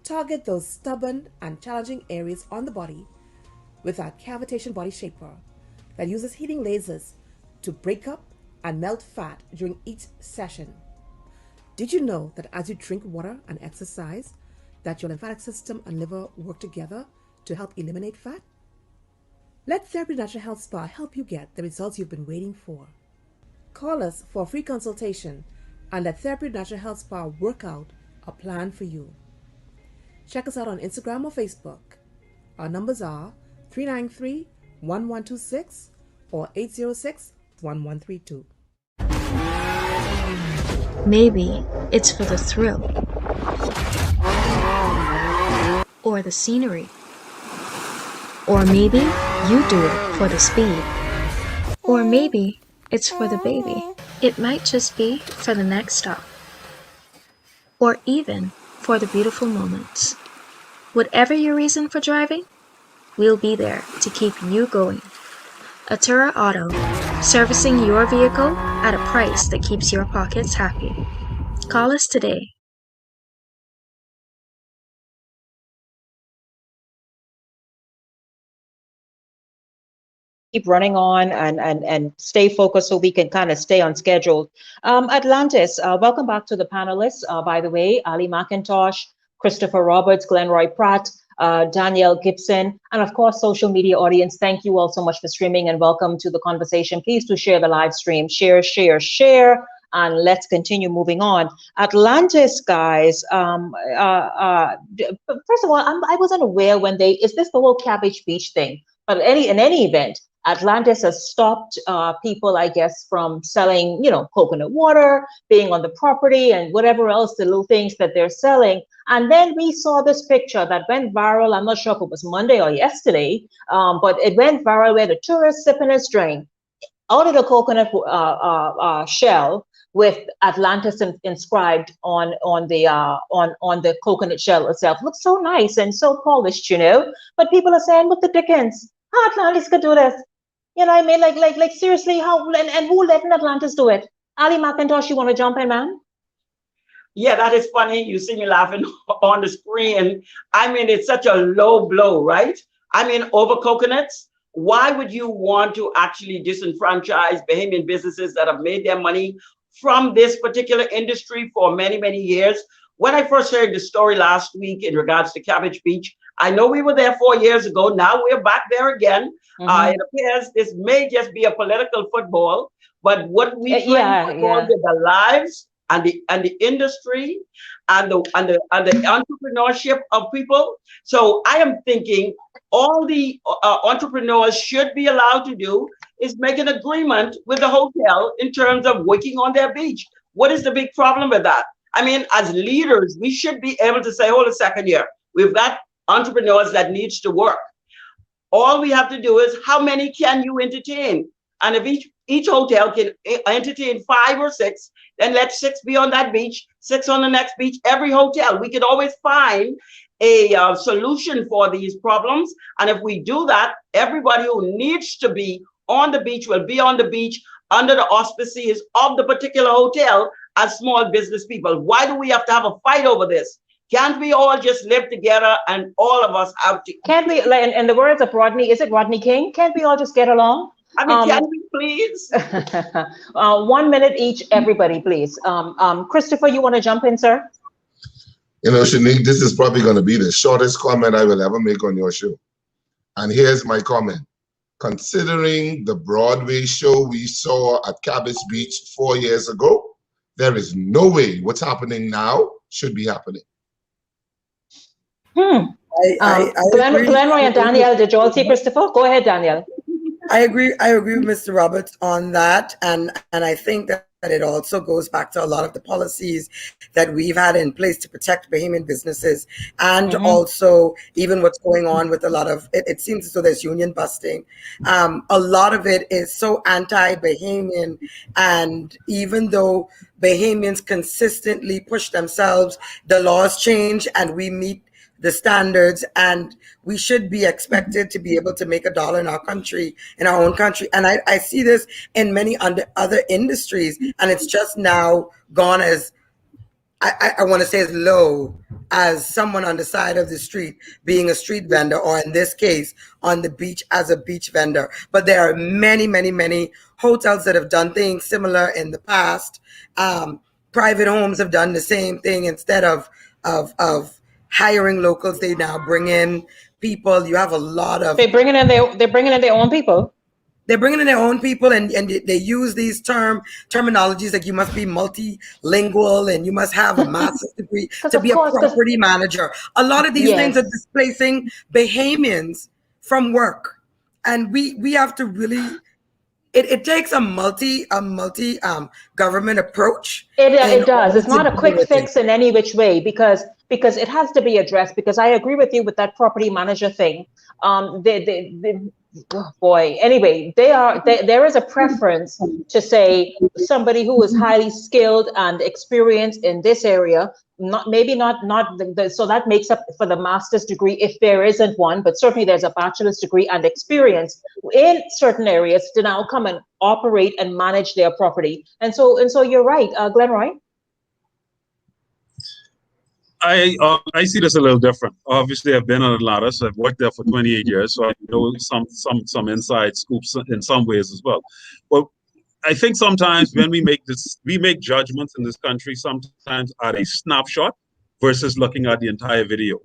S9: Target those stubborn and challenging areas on the body with our cavitation body shaper that uses heating lasers to break up and melt fat during each session. Did you know that as you drink water and exercise, that your lymphatic system and liver work together to help eliminate fat? Let Therapy Natural Health Spa help you get the results you've been waiting for. Call us for a free consultation and let Therapy Natural Health Spa work out a plan for you. Check us out on Instagram or Facebook. Our numbers are 393-1126 or 806-1132.
S10: Maybe it's for the thrill, or the scenery, or maybe you do it for the speed, or maybe it's for the baby. It might just be for the next stop, or even for the beautiful moments. Whatever your reason for driving, we'll be there to keep you going. Atura Auto, servicing your vehicle at a price that keeps your pockets happy. Call us today.
S4: Keep running on and stay focused so we can kind of stay on schedule. Atlantis, welcome back to the panelists. By the way, Ali McIntosh, Christopher Roberts, Glenroy Pratt, Danielle Gibson, and of course, social media audience. Thank you all so much for streaming and welcome to the conversation. Please do share the live stream, share, and let's continue moving on. Atlantis, guys, first of all, I wasn't aware when is this the whole Cabbage Beach thing? But in any event, Atlantis has stopped people, I guess, from selling, coconut water, being on the property and whatever else, the little things that they're selling. And then we saw this picture that went viral. I'm not sure if it was Monday or yesterday, but it went viral where the tourist sipping his drink out of the coconut shell with Atlantis inscribed on the coconut shell itself. Looks so nice and so polished, But people are saying, what the dickens? How Atlantis could do this? You know what I mean? Like seriously, how and who letting Atlantis do it? Ali McIntosh, you want to jump in, man?
S6: Yeah, that is funny. You see me laughing on the screen. I mean, it's such a low blow, right? I mean, over coconuts. Why would you want to actually disenfranchise Bahamian businesses that have made their money from this particular industry for many, many years? When I first heard the story last week in regards to Cabbage Beach, I know we were there 4 years ago. Now we're back there again. It appears this may just be a political football, but what we football with the lives and the industry and the entrepreneurship of people. So I am thinking all the entrepreneurs should be allowed to do is make an agreement with the hotel in terms of working on their beach. What is the big problem with that? I mean, as leaders, we should be able to say, hold a second here. We've got entrepreneurs that needs to work. All we have to do is how many can you entertain? And if each hotel can entertain 5 or 6, then let 6 be on that beach, 6 on the next beach, every hotel. We can always find a solution for these problems. And if we do that, everybody who needs to be on the beach will be on the beach under the auspices of the particular hotel as small business people. Why do we have to have a fight over this? Can't we all just live together and all of us have to?
S4: Can't we, in the words of Rodney, is it Rodney King? Can't we all just get along?
S6: I mean, can we please?
S4: 1 minute each, everybody, please. Christopher, you want to jump in, sir?
S3: Shanique, this is probably going to be the shortest comment I will ever make on your show. And here's my comment. Considering the Broadway show we saw at Cabbage Beach 4 years ago, there is no way what's happening now should be happening.
S4: Glenroy and Danielle, did you all see Christopher? Go ahead, Danielle.
S7: I agree with Mr. Roberts on that, and I think that it also goes back to a lot of the policies that we've had in place to protect Bahamian businesses, and also even what's going on with a lot of it seems as though there's union busting. A lot of it is so anti-Bahamian, and even though Bahamians consistently push themselves, the laws change and we meet the standards, and we should be expected to be able to make $1 in our country, in our own country. And I see this in many other industries, and it's just now gone as, I want to say, as low as someone on the side of the street being a street vendor, or in this case, on the beach as a beach vendor. But there are many, many, many hotels that have done things similar in the past. Private homes have done the same thing. Instead of hiring locals, they now bring in people. You have a lot of
S4: they're bringing in their own people.
S7: They're bringing in their own people, and they use these terminologies like you must be multilingual and you must have a master's degree to be a property manager. A lot of these things are displacing Bahamians from work, and we have to really. It takes a multi government approach.
S4: It does. It's not a quick fix in any which way, because it has to be addressed. Because I agree with you with that property manager thing. Anyway, there is a preference to say somebody who is highly skilled and experienced in this area. So that makes up for the master's degree if there isn't one, but certainly there's a bachelor's degree and experience in certain areas to now come and operate and manage their property. And so you're right, Glenroy.
S8: I see this a little different. Obviously, I've been in Atlanta, so I've worked there for 28 years, so I know some inside scoops in some ways as well. But I think sometimes when we make judgments in this country sometimes at a snapshot versus looking at the entire video.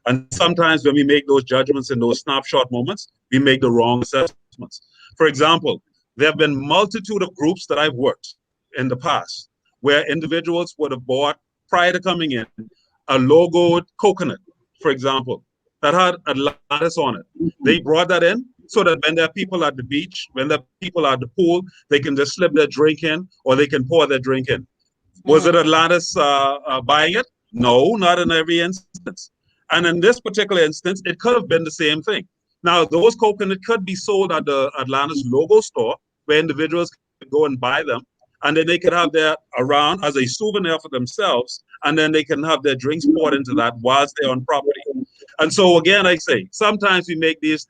S8: And sometimes when we make those judgments in those snapshot moments, we make the wrong assessments. For example, there have been multitude of groups that I've worked in the past where individuals would have bought, prior to coming in, a logoed coconut, for example, that had Atlantis on it. They brought that in, so that when there are people at the beach, when there are people at the pool, they can just slip their drink in or they can pour their drink in. Was it Atlantis buying it? No, not in every instance. And in this particular instance, it could have been the same thing. Now, those coconut could be sold at the Atlantis logo store where individuals could go and buy them. And then they could have that around as a souvenir for themselves. And then they can have their drinks poured into that whilst they're on property. And so again, I say, sometimes we make these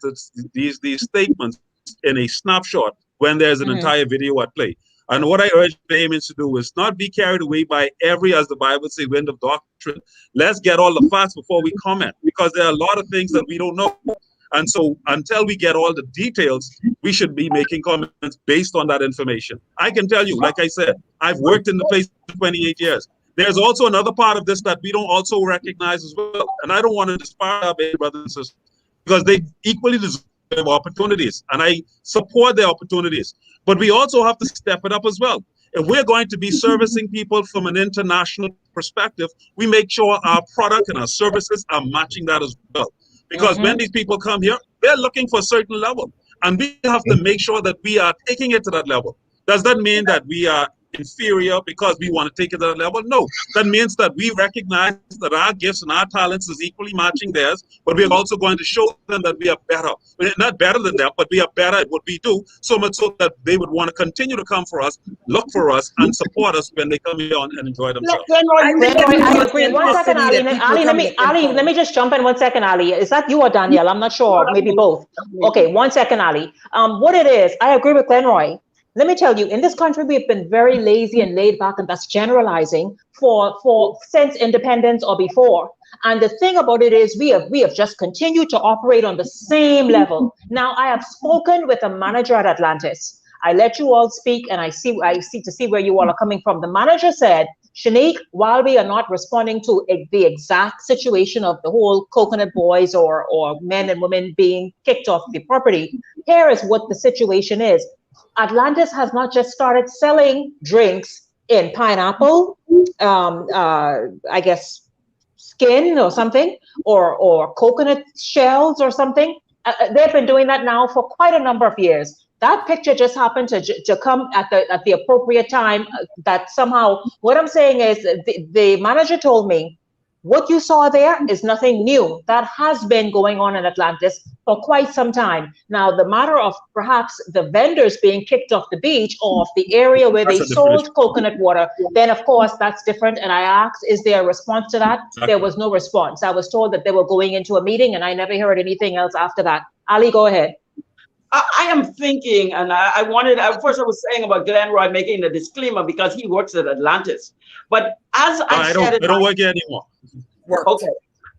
S8: statements in a snapshot when there's an entire video at play. And what I urge Bahamians to do is not be carried away by every, as the Bible says, wind of doctrine. Let's get all the facts before we comment, because there are a lot of things that we don't know. And so until we get all the details, we should be making comments based on that information. I can tell you, like I said, I've worked in the place for 28 years. There's also another part of this that we don't also recognize as well. And I don't want to disparage our brothers and sisters, because they equally deserve opportunities. And I support their opportunities. But we also have to step it up as well. If we're going to be servicing people from an international perspective, we make sure our product and our services are matching that as well. Because when these people come here, they're looking for a certain level. And we have to make sure that we are taking it to that level. Does that mean that we are inferior because we want to take it to that level? No. That means that we recognize that our gifts and our talents is equally matching theirs, but we're also going to show them that we are better. We're not better than them, but we are better at what we do, so much so that they would want to continue to come for us, look for us, and support us when they come here and enjoy themselves.
S4: I agree. 1 second, Ali. Let me just jump in 1 second, Ali. Is that you or Danielle? I'm not sure. Maybe both. Okay, 1 second, Ali. What it is, I agree with Glenroy. Let me tell you, in this country, we've been very lazy and laid back, and that's generalizing for since independence or before. And the thing about it is we have just continued to operate on the same level. Now, I have spoken with a manager at Atlantis. I let you all speak, and I see to see where you all are coming from. The manager said, Shanique, while we are not responding to the exact situation of the whole coconut boys or men and women being kicked off the property, here is what the situation is. Atlantis has not just started selling drinks in pineapple, I guess skin or something, or coconut shells or something. They've been doing that now for quite a number of years. That picture just happened to come at the appropriate time. That somehow, what I'm saying is, the manager told me, what you saw there is nothing new. That has been going on in Atlantis for quite some time. Now, the matter of perhaps the vendors being kicked off the beach or off the area where they sold coconut water, then of course that's different. And I asked, is there a response to that? There was no response. I was told that they were going into a meeting, and I never heard anything else after that. Ali, go ahead.
S6: I am thinking, and I wanted, first I was saying about Glenroy making the disclaimer because he works at Atlantis. But as I don't
S8: work here anymore.
S6: Okay.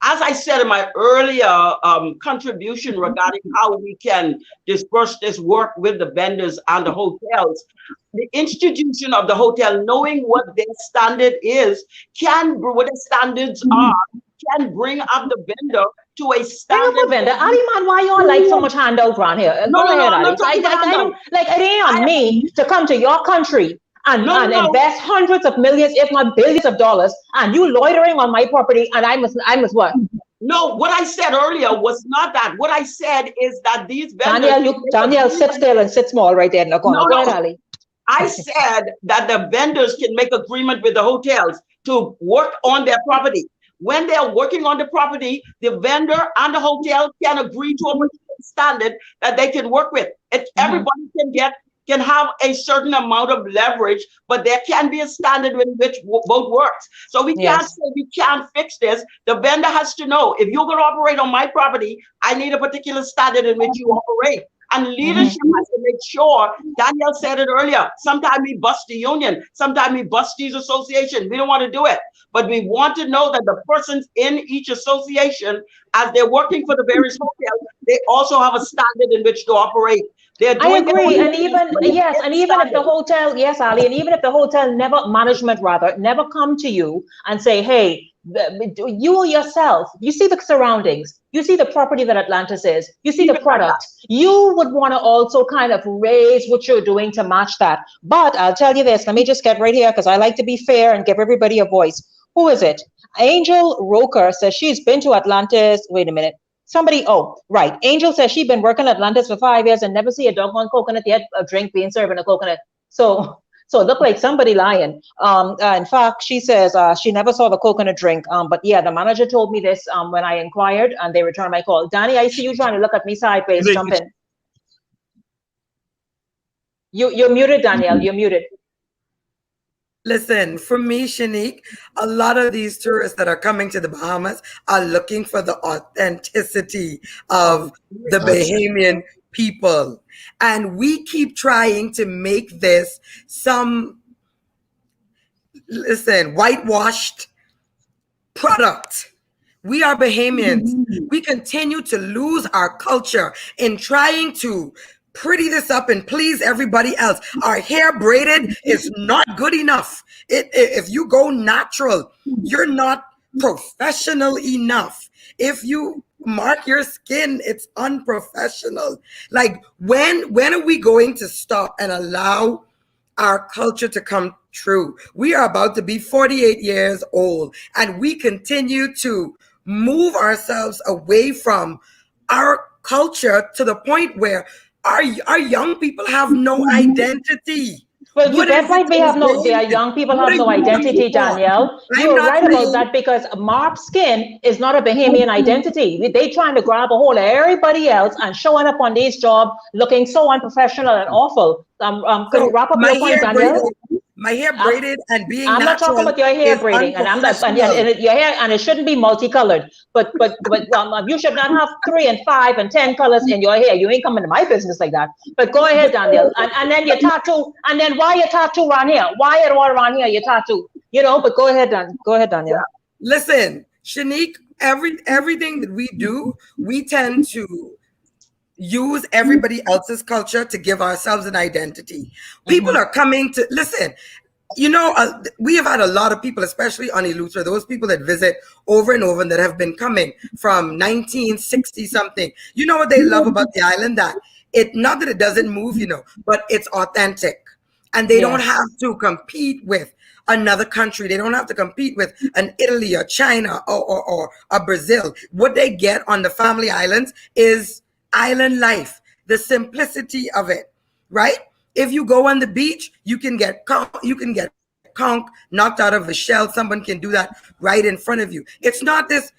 S6: As I said in my earlier contribution regarding how we can disperse this work with the vendors and the hotels, the institution of the hotel, knowing what their standard is, what their standards are, can bring up the vendor to a standard.
S4: Vendor. Ali, man, why y'all like so much handout around here? Go ahead, Ali. It ain't on me to come to your country and invest hundreds of millions, if not billions of dollars, and you loitering on my property, and I must what?
S6: No, what I said earlier was not that. What I said is that these vendors...
S4: Danielle, sit still and sit small right there. Go ahead, Ali.
S6: I said that the vendors can make agreement with the hotels to work on their property. When they're working on the property, the vendor and the hotel can agree to a standard that they can work with. Everybody can have a certain amount of leverage, but there can be a standard in which both works. So we can't say we can't fix this. The vendor has to know, if you're going to operate on my property, I need a particular standard in which you operate. And leadership has to make sure, Danielle said it earlier, sometimes we bust the union, sometimes we bust these associations. We don't want to do it. But we want to know that the persons in each association, as they're working for the various hotels, they also have a standard in which to operate.
S4: I agree, and even if the hotel, Ali, and even if the hotel management never come to you and say, hey, you yourself, you see the surroundings, you see the property that Atlantis is, you see the product, you would want to also kind of raise what you're doing to match that. But I'll tell you this, let me just get right here, because I like to be fair and give everybody a voice. Who is it? Angel Roker says she's been to Atlantis. Wait a minute. Somebody, oh, right. Angel says she's been working at Atlantis for 5 years and never see a doggone coconut yet, a drink being served in a coconut. So it looked like somebody lying. In fact, she says she never saw the coconut drink. But yeah, the manager told me this when I inquired and they returned my call. Danny, I see you trying to look at me sideways. Jump in. You're muted, Danielle. You're muted.
S7: Listen, for me, Shanique, a lot of these tourists that are coming to the Bahamas are looking for the authenticity of the Bahamian people. And we keep trying to make this some, whitewashed product. We are Bahamians. We continue to lose our culture in trying to pretty this up and please everybody else. Our hair braided is not good enough. If you go natural, you're not professional enough. If you mark your skin, it's unprofessional. Like when are we going to stop and allow our culture to come true? We are about to be 48 years old and we continue to move ourselves away from our culture to the point where our young people have no identity.
S4: Well, that's why their young people have no identity, Danielle. You're right about that because marked skin is not a Bahamian identity. They trying to grab a hold of everybody else and showing up on these jobs looking so unprofessional and awful. Could you wrap up your point, Danielle?
S7: My hair braided and being
S4: I'm not talking about your hair braiding, and I'm not, and your hair, and it shouldn't be multicolored. But you should not have 3 and 5 and 10 colors in your hair. You ain't coming to my business like that. But go ahead, Danielle, and then your tattoo, and then why your tattoo around here? Why it all around here? Your tattoo, But go ahead, Danielle.
S7: Yeah. Listen, Shanique, everything that we do, we tend to use everybody else's culture to give ourselves an identity. People are coming to listen. We have had a lot of people, especially on Eleuthera, those people that visit over and over and that have been coming from 1960 something. You know what they love about the island? That not that it doesn't move, but it's authentic, and they don't have to compete with another country. They don't have to compete with an Italy or China or a Brazil. What they get on the family islands is island life, the simplicity of it, right? If you go on the beach, you can get conch knocked out of a shell. Someone can do that right in front of you. It's not this,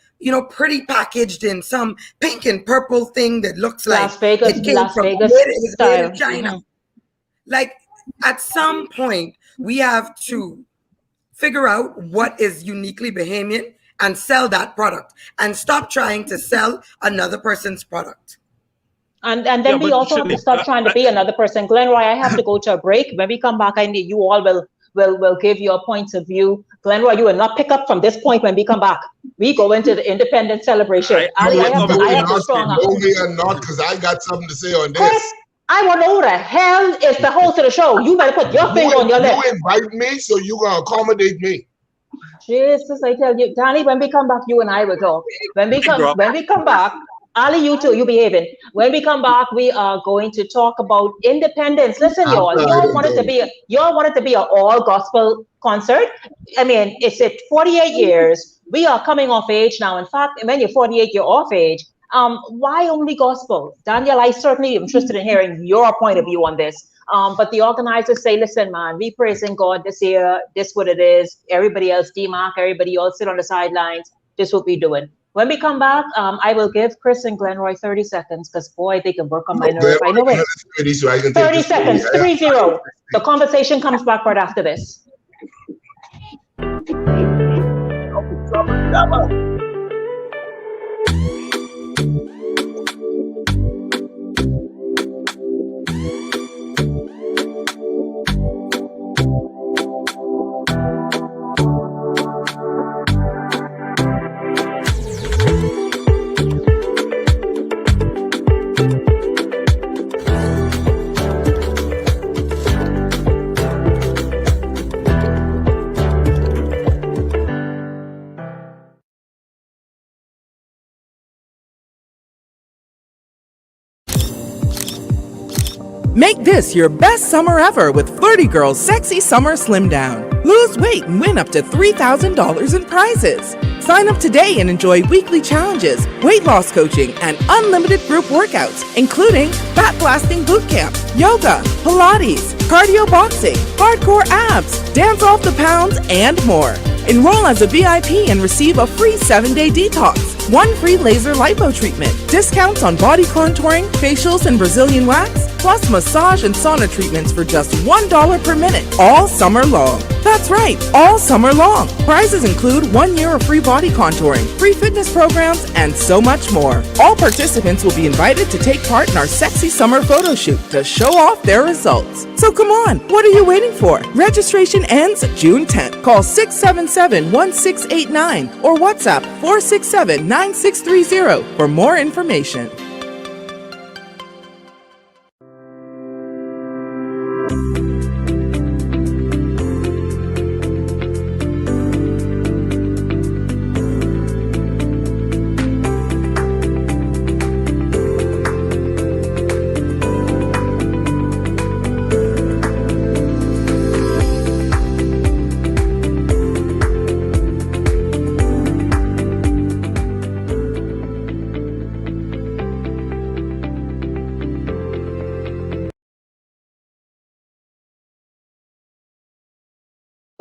S7: pretty packaged in some pink and purple thing that looks like
S4: Las Vegas
S7: style. China. Like at some point, we have to figure out what is uniquely Bahamian and sell that product and stop trying to sell another person's product.
S4: And then we also have to stop trying to be another person. Glenroy, I have to go to a break. When we come back, I need you all will give your points of view. Glenroy, you will not pick up from this point when we come back. We go into the Independence Celebration. I have to strong up.
S3: No, we are not, because I got something to say on this.
S4: Chris, I want to know who the hell is the host of the show. You better put your finger on your lip.
S3: You invite me, so you're going to accommodate me.
S4: Jesus, I tell you, Danny, when we come back, you and I will talk. When we come back, Ali, you too, you behaving. When we come back, we are going to talk about independence. Listen, y'all want it to be an all gospel concert. I mean, it's 48 years. We are coming off age now. In fact, when you're 48, you're off age. Why only gospel? Daniel, I certainly am interested in hearing your point of view on this. But the organizers say, listen, man, we praising God this year. This what it is. Everybody else demark. Everybody else sit on the sidelines. This what we doing. When we come back, I will give Chris and Glenroy 30 seconds because, boy, they can work on my nerve. I know it. 30 seconds, 3-0. The conversation comes back right after this.
S11: Make this your best summer ever with Flirty Girl's Sexy Summer Slim Down. Lose weight and win up to $3,000 in prizes. Sign up today and enjoy weekly challenges, weight loss coaching, and unlimited group workouts, including fat blasting boot camp, yoga, Pilates, cardio boxing, hardcore abs, dance off the pounds, and more. Enroll as a VIP and receive a free 7-day detox, 1 free laser lipo treatment, discounts on body contouring, facials, and Brazilian wax, plus massage and sauna treatments for just $1 per minute, all summer long. That's right, all summer long. Prizes include 1 year of free body contouring, free fitness programs, and so much more. All participants will be invited to take part in our sexy summer photo shoot to show off their results. So come on, what are you waiting for? Registration ends June 10th. Call 677-1689 or WhatsApp 467-9630 for more information.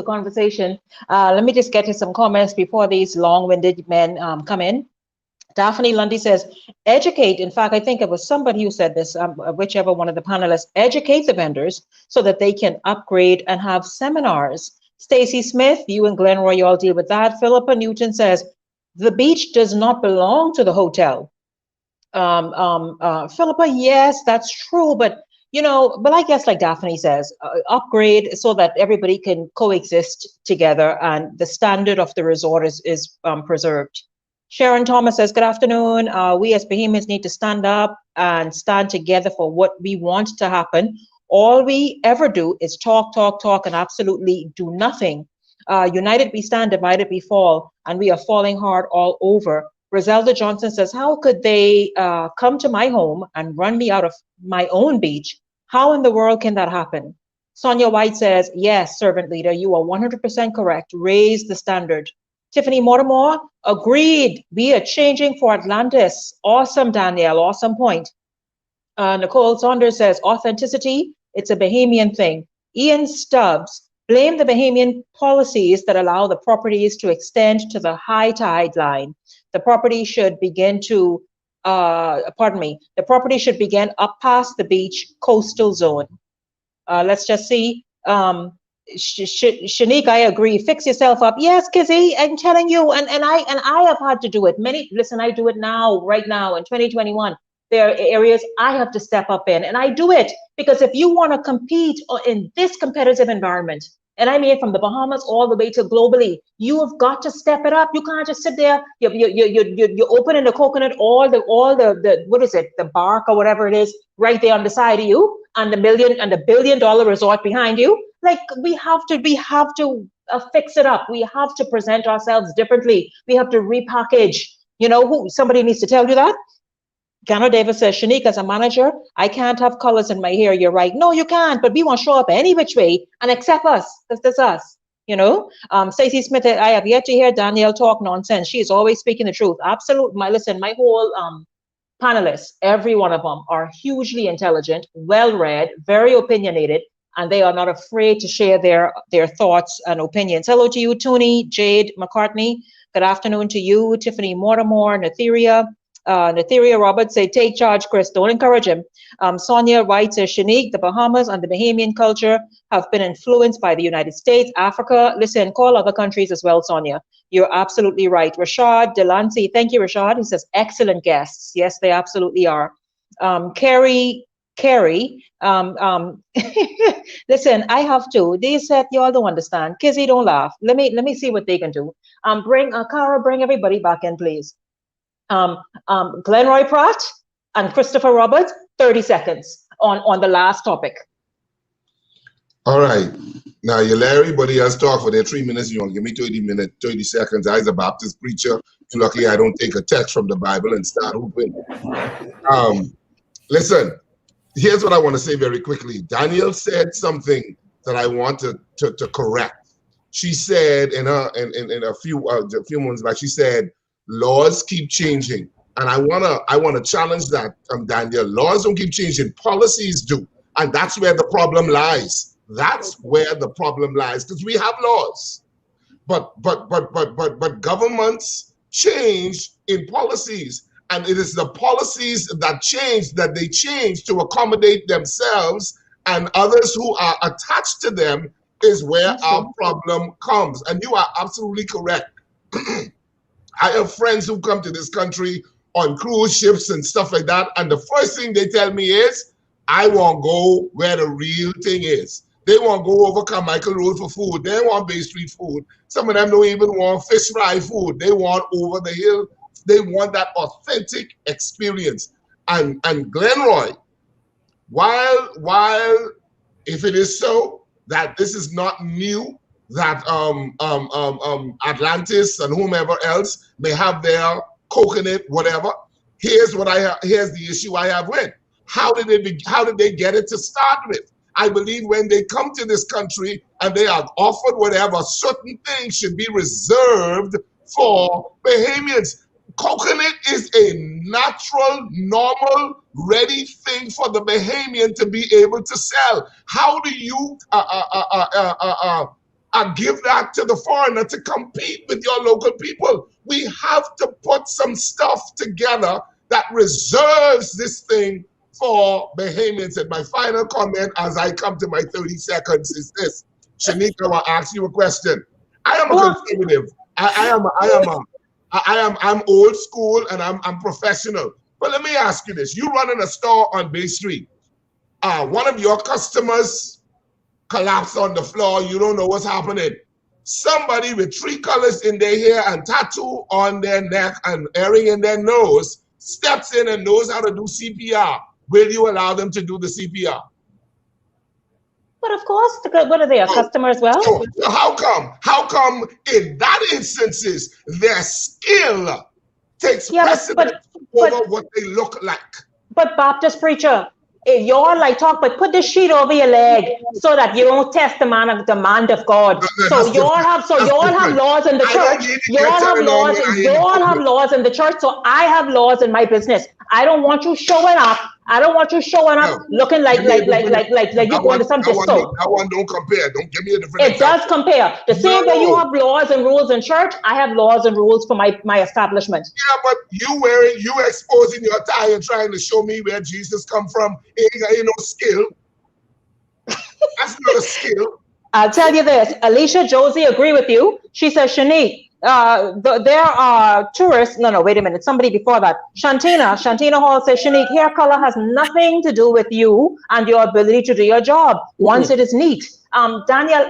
S4: Conversation. Let me just get to some comments before these long-winded men come in. Daphne Lundy says, educate. In fact, I think it was somebody who said this, whichever one of the panelists, educate the vendors so that they can upgrade and have seminars. Stacy Smith, you and Glenroy, you all deal with that. Philippa Newton says, the beach does not belong to the hotel. Philippa, yes, that's true, but but I guess like Daphne says, upgrade so that everybody can coexist together and the standard of the resort is preserved. Sharon Thomas says, good afternoon. We as Bahamians need to stand up and stand together for what we want to happen. All we ever do is talk, and absolutely do nothing. United we stand, divided we fall, and we are falling hard all over. Griselda Johnson says, how could they come to my home and run me out of my own beach? How in the world can that happen? Sonia White says, yes, servant leader, you are 100% correct. Raise the standard. Tiffany Mortimer, agreed. We are changing for Atlantis. Awesome, Danielle. Awesome point. Nicole Saunders says, authenticity, it's a Bahamian thing. Ian Stubbs, blame the Bahamian policies that allow the properties to extend to the high tide line. The property should begin to the property should begin up past the beach coastal zone. Let's just see. Shanique, I agree. Fix yourself up. Yes, Kizzy, I'm telling you, and I have had to do it. Listen, I do it now, right now in 2021. There are areas I have to step up in, and I do it because if you want to compete in this competitive environment, and I mean from the Bahamas all the way to globally, you have got to step it up. You can't just sit there. You open in the coconut, all the what is it, the bark or whatever it is, right there on the side of you, and the $1 billion resort behind you. Like we have to fix it up. We have to present ourselves differently. We have to repackage. Somebody needs to tell you that. Gano Davis says, Shanique, as a manager, I can't have colors in my hair. You're right. No, you can't, but we want to show up any which way and accept us, because that's us, Stacey Smith, I have yet to hear Danielle talk nonsense. She is always speaking the truth. Absolutely. My whole panelists, every one of them are hugely intelligent, well-read, very opinionated, and they are not afraid to share their thoughts and opinions. Hello to you, Tony, Jade McCartney. Good afternoon to you, Tiffany Mortimer, Natheria Roberts say, take charge, Chris, don't encourage him. Sonia White says, Shanique, the Bahamas and the Bahamian culture have been influenced by the United States, Africa. Listen, call other countries as well, Sonia. You're absolutely right. Rashad Delancey, thank you, Rashad. He says, excellent guests. Yes, they absolutely are. Carrie, listen, I have to. They said y'all don't understand. Kizzy, don't laugh. Let me see what they can do. Bring Cara, bring everybody back in, please. Glenroy Pratt and Christopher Roberts, 30 seconds on the last topic.
S3: All right. Now you let everybody else talk for their 3 minutes. You want to give me 30 seconds. I, as a Baptist preacher, luckily I don't take a text from the Bible and start hooping. Listen, here's what I want to say very quickly. Daniel said something that I want to correct. she said in a few months back, she said, laws keep changing. And I wanna challenge that, Daniel. Laws don't keep changing, policies do. And that's where the problem lies. That's where the problem lies, because we have laws. But governments change in policies. And it is the policies that they change to accommodate themselves and others who are attached to them is where our problem comes. And you are absolutely correct. I have friends who come to this country on cruise ships and stuff like that. And the first thing they tell me is, I want to go where the real thing is. They want to go over Carmichael Road for food. They want Bay Street food. Some of them don't even want fish fry food. They want over the hill. They want that authentic experience. And Glenroy, while if it is so that this is not new, that Atlantis and whomever else may have their coconut, whatever. Here's the issue I have with. How did they get it to start with? I believe when they come to this country and they are offered whatever, certain things should be reserved for Bahamians. Coconut is a natural, normal, ready thing for the Bahamian to be able to sell. How do you give that to the foreigner to compete with your local people? We have to put some stuff together that reserves this thing for Bahamians. And my final comment as I come to my 30 seconds is this. Shanique, I want to ask you a question. I am a conservative. I'm old school and I'm professional. But let me ask you this. You running a store on Bay Street. One of your customers collapsed on the floor. You don't know what's happening. Somebody with 3 colors in their hair and tattoo on their neck and earring in their nose steps in and knows how to do CPR. Will you allow them to do the CPR?
S4: But of course, what are they, a customer as well?
S3: So how come in that instances their skill takes precedence over what they look like?
S4: But Baptist preacher, if you're like but put the sheet over your leg so that you don't test the man of of God. So you all have laws in the church. You all have laws in the church. So I have laws in my business. I don't want you showing up. Looking like you're going to some disco.
S3: That one don't compare. Don't give me a different
S4: example. Does compare. The same way you have laws and rules in church, I have laws and rules for my establishment.
S3: Yeah, but you exposing your tie and trying to show me where Jesus come from ain't no skill. That's not a skill.
S4: I'll tell you this. Alicia Josie agree with you. She says, Shanique, there are tourists. No, wait a minute. Somebody before that. Shantina Hall says, Shanique, hair color has nothing to do with you and your ability to do your job once it is neat. Daniel,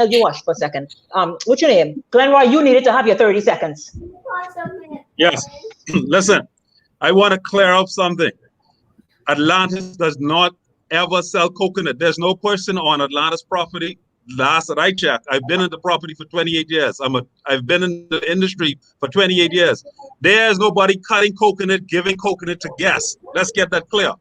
S4: you hush for a second. What's your name? Glenroy, you needed to have your 30 seconds.
S8: Yes. Listen, I want to clear up something. Atlantis does not ever sell coconut. There's no person on Atlantis property. Last that I checked, I've been in the property for 28 years. I've been in the industry for 28 years. There's nobody cutting coconut, giving coconut to guests. Let's get that clear.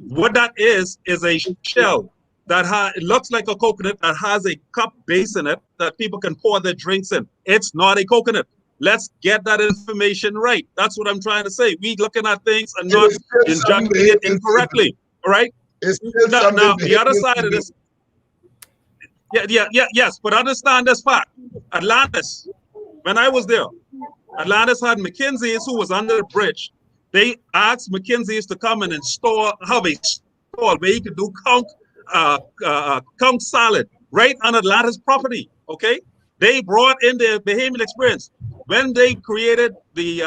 S8: What that is a shell that it looks like a coconut that has a cup base in it that people can pour their drinks in. It's not a coconut. Let's get that information right. That's what I'm trying to say. We looking at things and not judging it incorrectly. All right. Now the other side of this. Yes, but understand this fact. Atlantis, when I was there, Atlantis had McKinsey's who was under the bridge. They asked McKinsey's to come in and have a stall where he could do conch salad right on Atlantis property. Okay, they brought in their Bahamian experience when they created the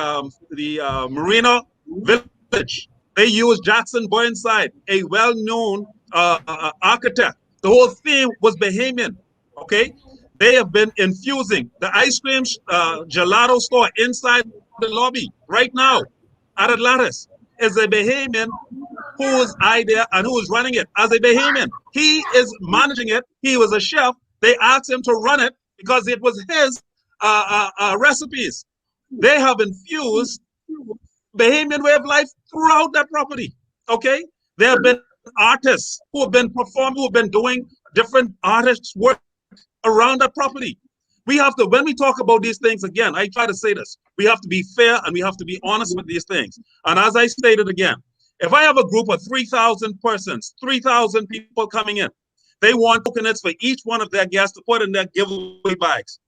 S8: Marina Village. They used Jackson Burnside, a well-known architect. The whole theme was Bahamian, okay? They have been infusing the ice cream gelato store inside the lobby right now at Atlantis is a Bahamian whose idea and who is running it as a Bahamian. He is managing it. He was a chef. They asked him to run it because it was his recipes. They have infused Bahamian way of life throughout that property, okay? There have been artists who have been performing, who have been doing different artists' work around that property. We have to, when we talk about these things, again, I try to say this, we have to be fair and we have to be honest with these things. And as I stated again, if I have a group of 3,000 persons, 3,000 people coming in, they want coconuts for each one of their guests to put in their giveaway bags.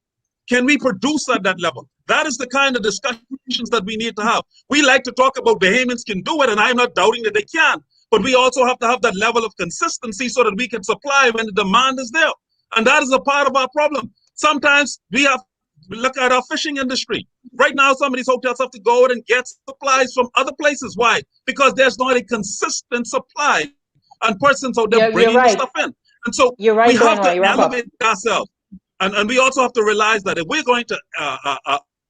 S8: Can we produce at that level? That is the kind of discussions that we need to have. We like to talk about Bahamians can do it, and I'm not doubting that they can, but we also have to have that level of consistency so that we can supply when the demand is there. And that is a part of our problem. Sometimes we have to look at our fishing industry. Right now, some of these hotels have to go out and get supplies from other places. Why? Because there's not a consistent supply and persons out there bringing the stuff in. And so we have to elevate ourselves. And we also have to realize that if we're going to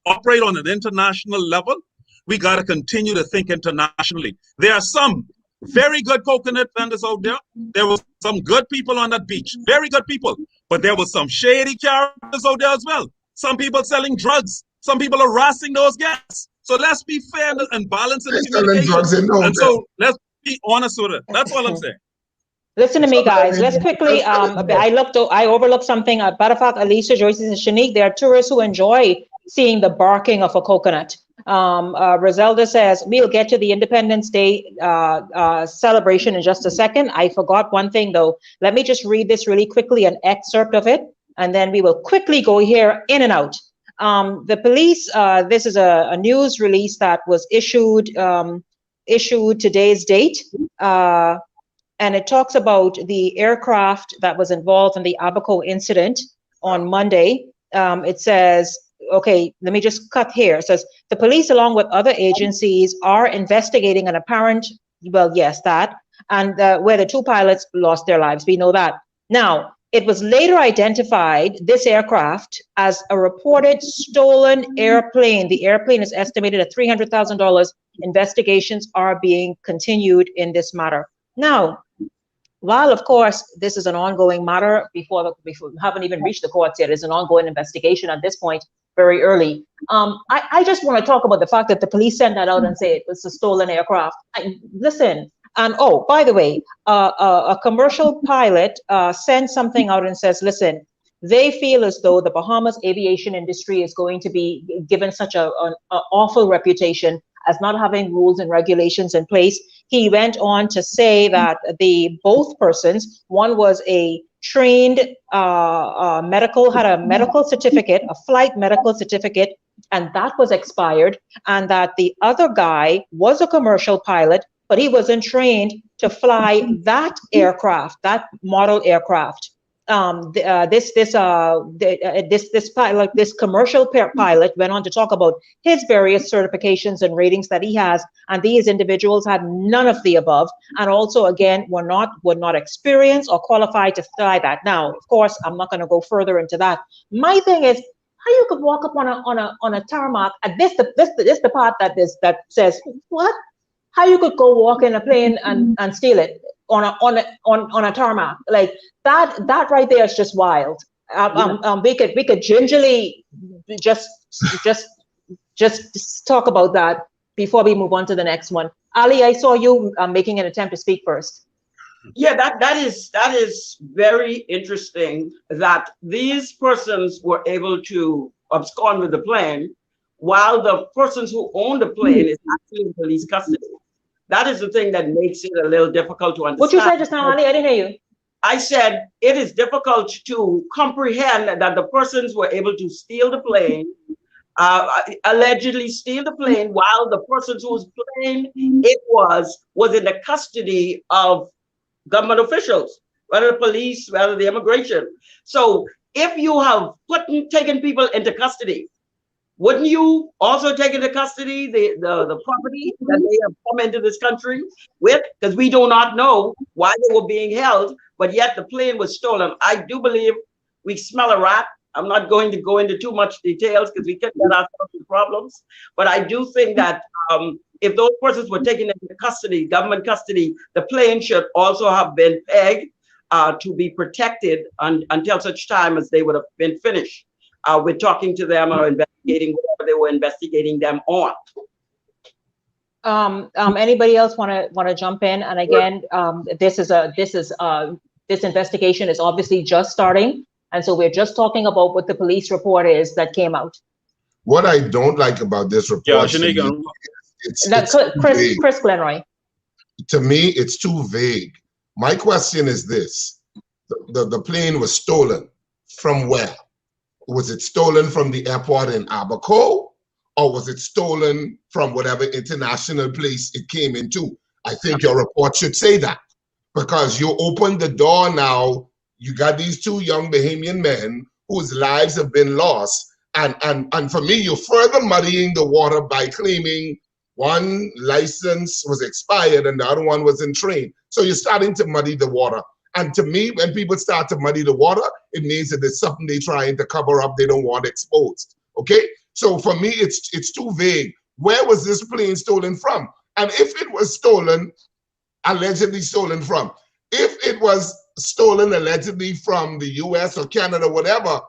S8: operate on an international level, we got to continue to think internationally. There are some very good coconut vendors out there. There were some good people on that beach, very good people. But there were some shady characters out there as well. Some people selling drugs. Some people harassing those guests. So let's be fair and balanced in the communication. And so let's be honest with it. That's all I'm saying.
S4: Listen to me, guys. Let's quickly, I overlooked something. Matter of fact, Alicia, Joyce, and Shanique, there are tourists who enjoy seeing the barking of a coconut. Roselda says, we'll get to the Independence Day celebration in just a second. I forgot one thing, though. Let me just read this really quickly, an excerpt of it, and then we will quickly go here in and out. The police, this is a news release that was issued today's date. And it talks about the aircraft that was involved in the Abaco incident on Monday. It says, okay, let me just cut here. It says, the police, along with other agencies, are investigating an apparent, well, yes, that, and where the two pilots lost their lives. We know that. Now, it was later identified, this aircraft, as a reported stolen airplane. The airplane is estimated at $300,000. Investigations are being continued in this matter. Now, while of course this is an ongoing matter, before we haven't even reached the courts yet, it's an ongoing investigation at this point, very early. I just want to talk about the fact that the police sent that out and say it was a stolen aircraft. Listen, and oh, by the way, a commercial pilot sent something out and says, listen, they feel as though the Bahamas aviation industry is going to be given such an awful reputation as not having rules and regulations in place. He went on to say that both persons, one was a trained had a medical certificate, a flight medical certificate, and that was expired, and that the other guy was a commercial pilot, but he wasn't trained to fly that aircraft, that model aircraft. This pilot, this commercial pilot, went on to talk about his various certifications and ratings that he has, and these individuals had none of the above, and also again were not experienced or qualified to fly that. Now, of course, I'm not going to go further into that. My thing is, how you could walk up on a tarmac, and this the part that says what? How you could go walk in a plane and steal it on a tarmac, like that right there is just wild. We could gingerly just talk about that before we move on to the next one. Ali, I saw you making an attempt to speak first.
S6: Yeah, that is very interesting that these persons were able to abscond with the plane while the persons who own the plane is actually in police custody. That is the thing that makes it a little difficult to understand.
S4: What you said just now, Ali? I didn't hear you.
S6: I said it is difficult to comprehend that the persons were able to steal the plane, allegedly steal the plane, while the persons whose plane it was in the custody of government officials, whether the police, whether the immigration. So if you have taken people into custody, wouldn't you also take into custody the property that they have come into this country with? Because we do not know why they were being held, but yet the plane was stolen. I do believe we smell a rat. I'm not going to go into too much details because we can get ourselves in problems. But I do think that if those persons were taken into custody, government custody, the plane should also have been pegged to be protected until such time as they would have been finished with talking to them or investigating whatever they were investigating them on.
S4: Anybody else want to jump in? And again, this investigation is obviously just starting. And so we're just talking about what the police report is that came out.
S3: What I don't like about this report,
S4: Chris Glenroy.
S3: To me, it's too vague. My question is this: the plane was stolen from where? Was it stolen from the airport in Abaco, or was it stolen from whatever international place it came into? I think your report should say that, because you opened the door now. You got these two young Bahamian men whose lives have been lost. And for me, you're further muddying the water by claiming one license was expired and the other one was in train. So you're starting to muddy the water. And to me, when people start to muddy the water, it means that there's something they're trying to cover up they don't want exposed. Okay? So for me, it's too vague. Where was this plane stolen from? And if it was stolen, allegedly stolen from, if it was stolen allegedly from the US or Canada, whatever,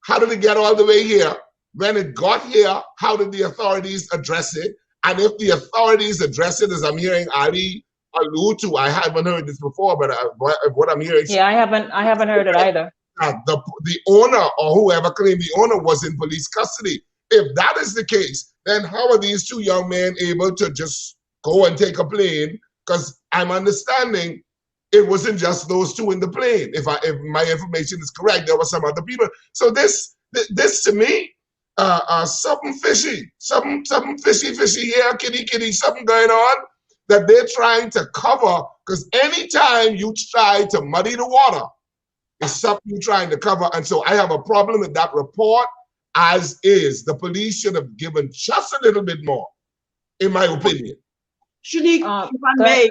S3: how did it get all the way here? When it got here, how did the authorities address it? And if the authorities address it, as I'm hearing Ali allude to, I haven't heard this before, but what I'm hearing.
S4: Yeah, I haven't heard it either.
S3: The owner or whoever claimed the owner was in police custody. If that is the case, then how are these two young men able to just go and take a plane? Because I'm understanding it wasn't just those two in the plane. If my information is correct, there were some other people. So this to me, something fishy, something fishy here, kitty, something going on that they're trying to cover. Because anytime you try to muddy the water, it's something you're trying to cover. And so I have a problem with that report as is. The police should have given just a little bit more, in my opinion.
S6: Shanique, if I may.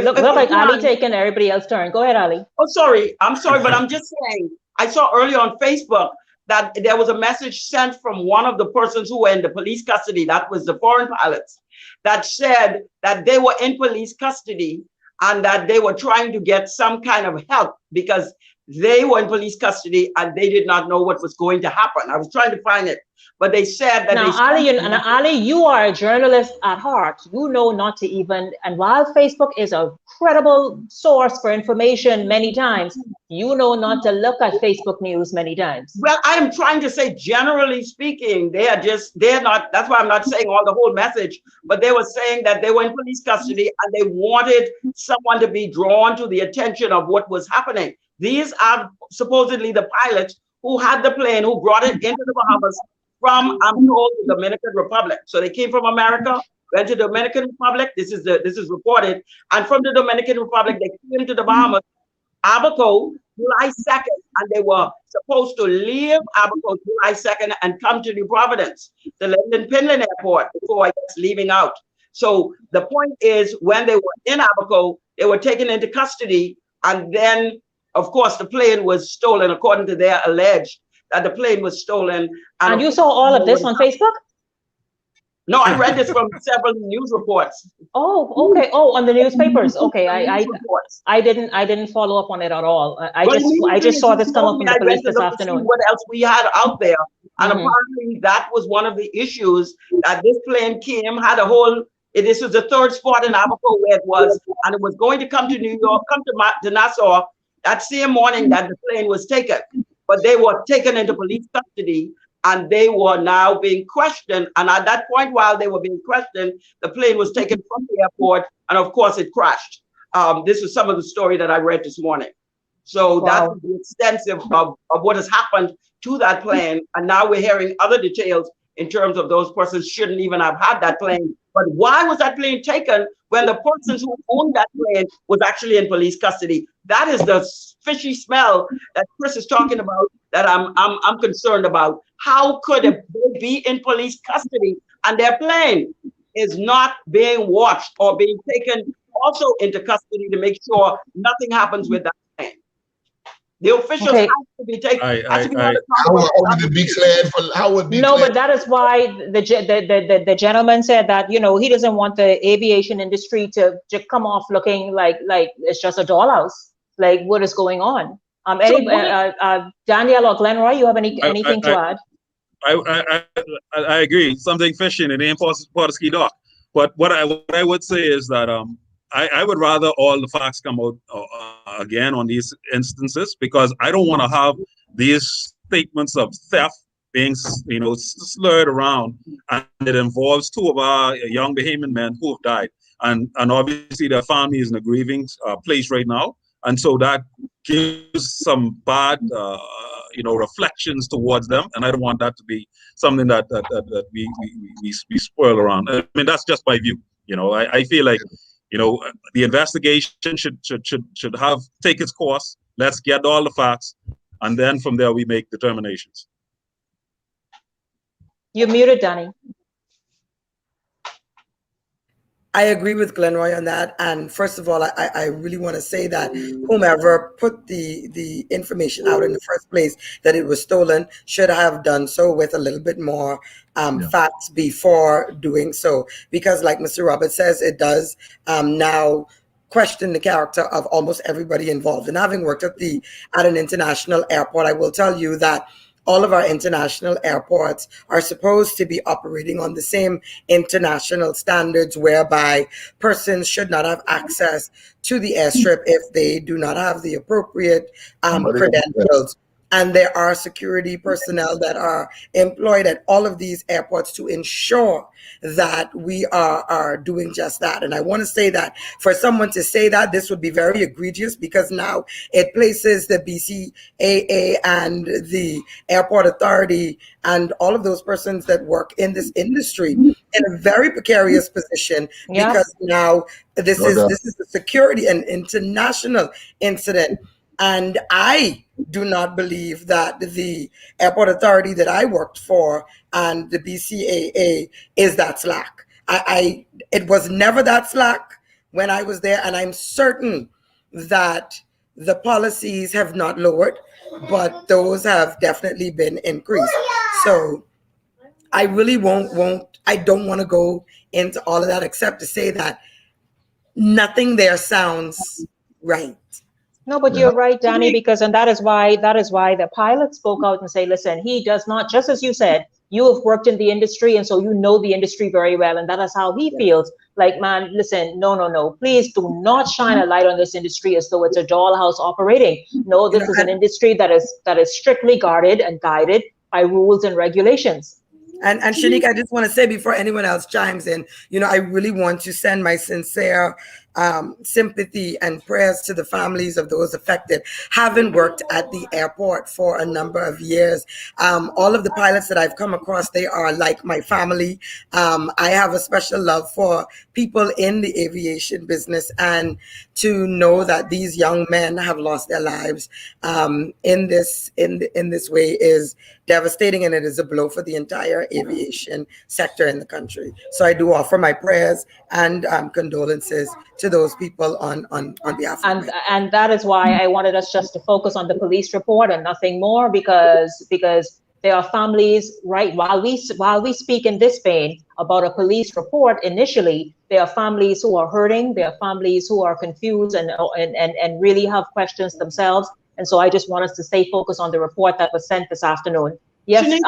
S4: Look like Ali taking everybody else's turn. Go ahead, Ali.
S6: Oh, sorry. I'm sorry, but I'm just saying, I saw earlier on Facebook that there was a message sent from one of the persons who were in the police custody, that was the foreign pilots, that said that they were in police custody and that they were trying to get some kind of help because they were in police custody and they did not know what was going to happen. I was trying to find it, but they said that
S4: Ali, you are a journalist at heart. You know not to even, and while Facebook is a credible source for information many times, you know not to look at Facebook news many times.
S6: Well, I am trying to say, generally speaking, they're not, that's why I'm not saying all the whole message, but they were saying that they were in police custody and they wanted someone to be drawn to the attention of what was happening. These are supposedly the pilots who had the plane, who brought it into the Bahamas from, I'm told, the Dominican Republic. So they came from America, went to the Dominican Republic. This is reported. And from the Dominican Republic, they came to the Bahamas, Abaco, July 2nd, and they were supposed to leave Abaco July 2nd and come to New Providence, the London Pinland Airport, before I guess leaving out. So the point is, when they were in Abaco, they were taken into custody, and then, of course, the plane was stolen, according to their alleged that the plane was stolen.
S4: And you saw all of this on Facebook?
S6: No, I read this from several news reports.
S4: Oh, okay. Oh, on the newspapers. Okay, I didn't follow up on it at all. I just saw this come up in the police this afternoon.
S6: What else we had out there, and apparently that was one of the issues, that this plane had a whole. This was the third spot in Abaco where it was, and it was going to come to New York, come to Nassau that same morning that the plane was taken. But they were taken into police custody and they were now being questioned. And at that point, while they were being questioned, the plane was taken from the airport and of course it crashed. This is some of the story that I read this morning. So that's the extensive of what has happened to that plane. And now we're hearing other details in terms of those persons shouldn't even have had that plane. But why was that plane taken when the persons who owned that plane was actually in police custody? That is the fishy smell that Chris is talking about, that I'm concerned about. How could they be in police custody and their plane is not being watched or being taken also into custody to make sure nothing happens with that plane? The officials have to be taken.
S4: But that is why the gentleman said that, you know, he doesn't want the aviation industry to come off looking like it's just a dollhouse. Like, what is going on? Daniel or Glenroy, you have anything to add?
S8: I agree. Something fishing in the Port of Ski Dock. But what I would say is that I would rather all the facts come out again on these instances, because I don't want to have these statements of theft being, slurred around, and it involves two of our young Bahamian men who have died, and obviously their family is in a grieving place right now, and so that gives some bad reflections towards them, and I don't want that to be something that we spoil around. I mean, that's just my view. I feel like the investigation should take its course. Let's get all the facts, and then from there we make determinations.
S4: You're muted, Danny.
S7: I agree with Glenroy on that. And first of all, I really want to say that whomever put the information out in the first place that it was stolen should have done so with a little bit more facts before doing so. Because like Mr. Roberts says, it does now question the character of almost everybody involved. And having worked at an international airport, I will tell you that all of our international airports are supposed to be operating on the same international standards, whereby persons should not have access to the airstrip if they do not have the appropriate credentials. And there are security personnel that are employed at all of these airports to ensure that we are doing just that. And I want to say that for someone to say that, this would be very egregious, because now it places the BCAA and the airport authority and all of those persons that work in this industry in a very precarious position, because now this is a security and international incident. And I do not believe that the airport authority that I worked for and the BCAA is that slack. It was never that slack when I was there, and I'm certain that the policies have not lowered, but those have definitely been increased. So I really I don't want to go into all of that, except to say that nothing there sounds right.
S4: No, but you're right, Danny, because, and that is why the pilot spoke out and say, listen, he does not, just as you said, you have worked in the industry, and so you know the industry very well, and that is how he feels. Like, man, listen, no, please do not shine a light on this industry as though it's a dollhouse operating. No, this is an industry that is strictly guarded and guided by rules and regulations.
S7: And Shanique, I just want to say before anyone else chimes in, I really want to send my sincere sympathy and prayers to the families of those affected. Having worked at the airport for a number of years, all of the pilots that I've come across, they are like my family. I have a special love for people in the aviation business, and to know that these young men have lost their lives in this way is devastating, and it is a blow for the entire aviation sector in the country. So I do offer my prayers and condolences to those people on behalf of
S4: and that is why I wanted us just to focus on the police report and nothing more, because there are families, right, while we speak in this vein about a police report initially, there are families who are hurting, there are families who are confused and really have questions themselves. And so I just want us to stay focused on the report that was sent this afternoon. Yes,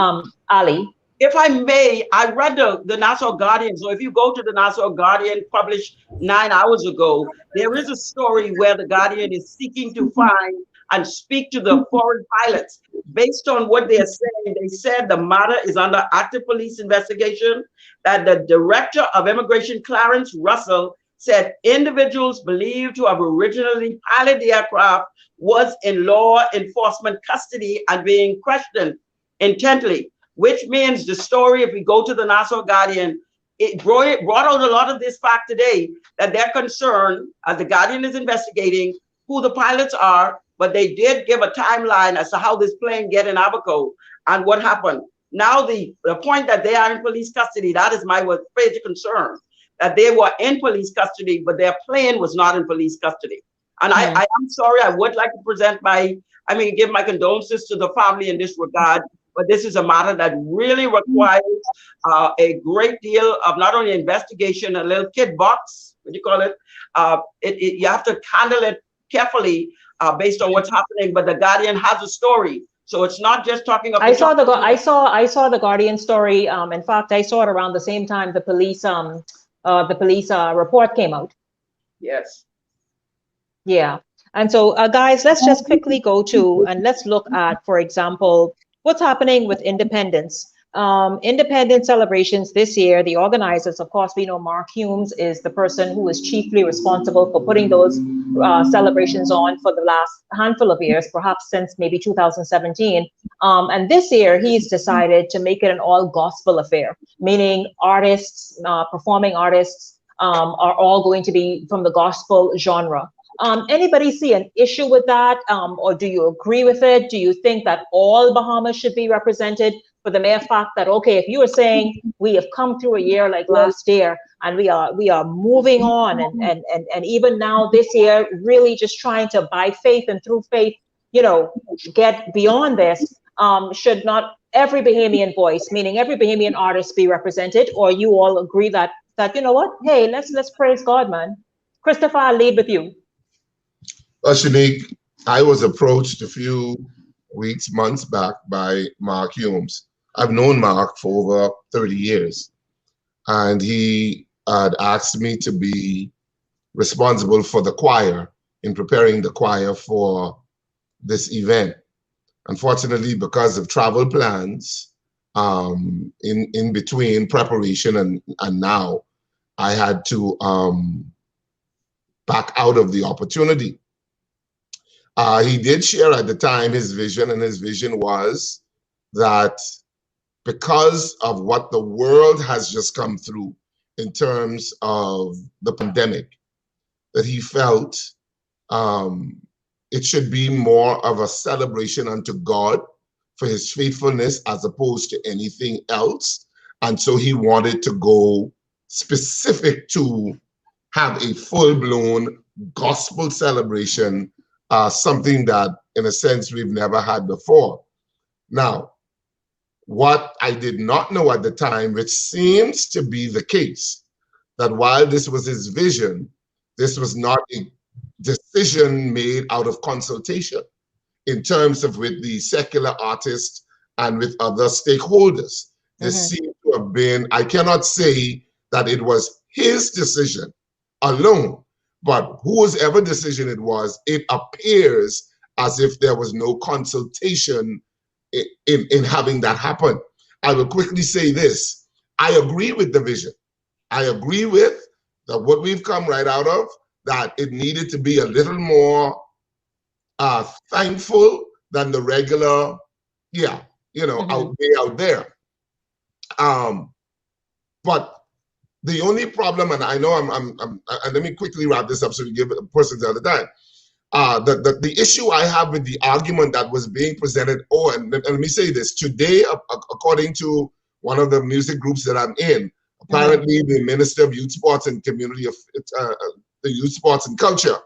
S4: Ali.
S6: If I may, I read the Nassau Guardian. So if you go to the Nassau Guardian, published 9 hours ago, there is a story where the Guardian is seeking to find and speak to the foreign pilots. Based on what they are saying, they said the matter is under active police investigation, that the director of immigration, Clarence Russell, said individuals believed to have originally piloted the aircraft was in law enforcement custody and being questioned intently, which means the story, if we go to the Nassau Guardian, it brought out a lot of this fact today, that they're concerned, as the Guardian is investigating, who the pilots are, but they did give a timeline as to how this plane get in Abaco and what happened. Now the point that they are in police custody, that is my major concern, that they were in police custody, but their plane was not in police custody. And I am sorry, I would like to give my condolences to the family in this regard, but this is a matter that really requires a great deal of not only investigation, a little kid box, what do you call it? You have to handle it carefully based on what's happening, but the Guardian has a story. So it's not just talking about.
S4: I saw the Guardian story. In fact, I saw it around the same time the police report came out.
S6: Yes.
S4: Yeah. And so, guys, let's just quickly go to and let's look at, for example, what's happening with independence. Independence celebrations this year, the organizers, of course, we know Mark Humes is the person who is chiefly responsible for putting those celebrations on for the last handful of years, perhaps since maybe 2017. And this year, he's decided to make it an all gospel affair, meaning artists, performing artists are all going to be from the gospel genre. Anybody see an issue with that? Or do you agree with it? Do you think that all Bahamas should be represented for the mere fact that, okay, if you were saying we have come through a year like last year and we are moving on and even now this year, really just trying to by faith and through faith, get beyond this, should not every Bahamian voice, meaning every Bahamian artist be represented? Or you all agree that you know what, hey, let's praise God, man. Christopher, I'll lead with you.
S3: Well, Shanique, I was approached a few months back by Mark Humes. I've known Mark for over 30 years, and he had asked me to be responsible for the choir, in preparing the choir for this event. Unfortunately, because of travel plans, in between preparation and now, I had to back out of the opportunity. He did share at the time his vision, and his vision was that because of what the world has just come through in terms of the pandemic, that he felt it should be more of a celebration unto God for his faithfulness as opposed to anything else. And so he wanted to go specific to have a full-blown gospel celebration, something that, in a sense, we've never had before. Now, what I did not know at the time, which seems to be the case, that while this was his vision, this was not a decision made out of consultation in terms of with the secular artists and with other stakeholders. This seemed to have been, I cannot say that it was his decision alone, but whoever decision it was, it appears as if there was no consultation in having that happen. I will quickly say this. I agree with the vision. I agree with what we've come right out of, that it needed to be a little more thankful than the regular, out there. But the only problem, and I know and let me quickly wrap this up so we give a person the other time. The issue I have with the argument that was being presented, and let me say this, today, according to one of the music groups that I'm in, apparently the Minister of Youth Sports and Community of the Youth Sports and Culture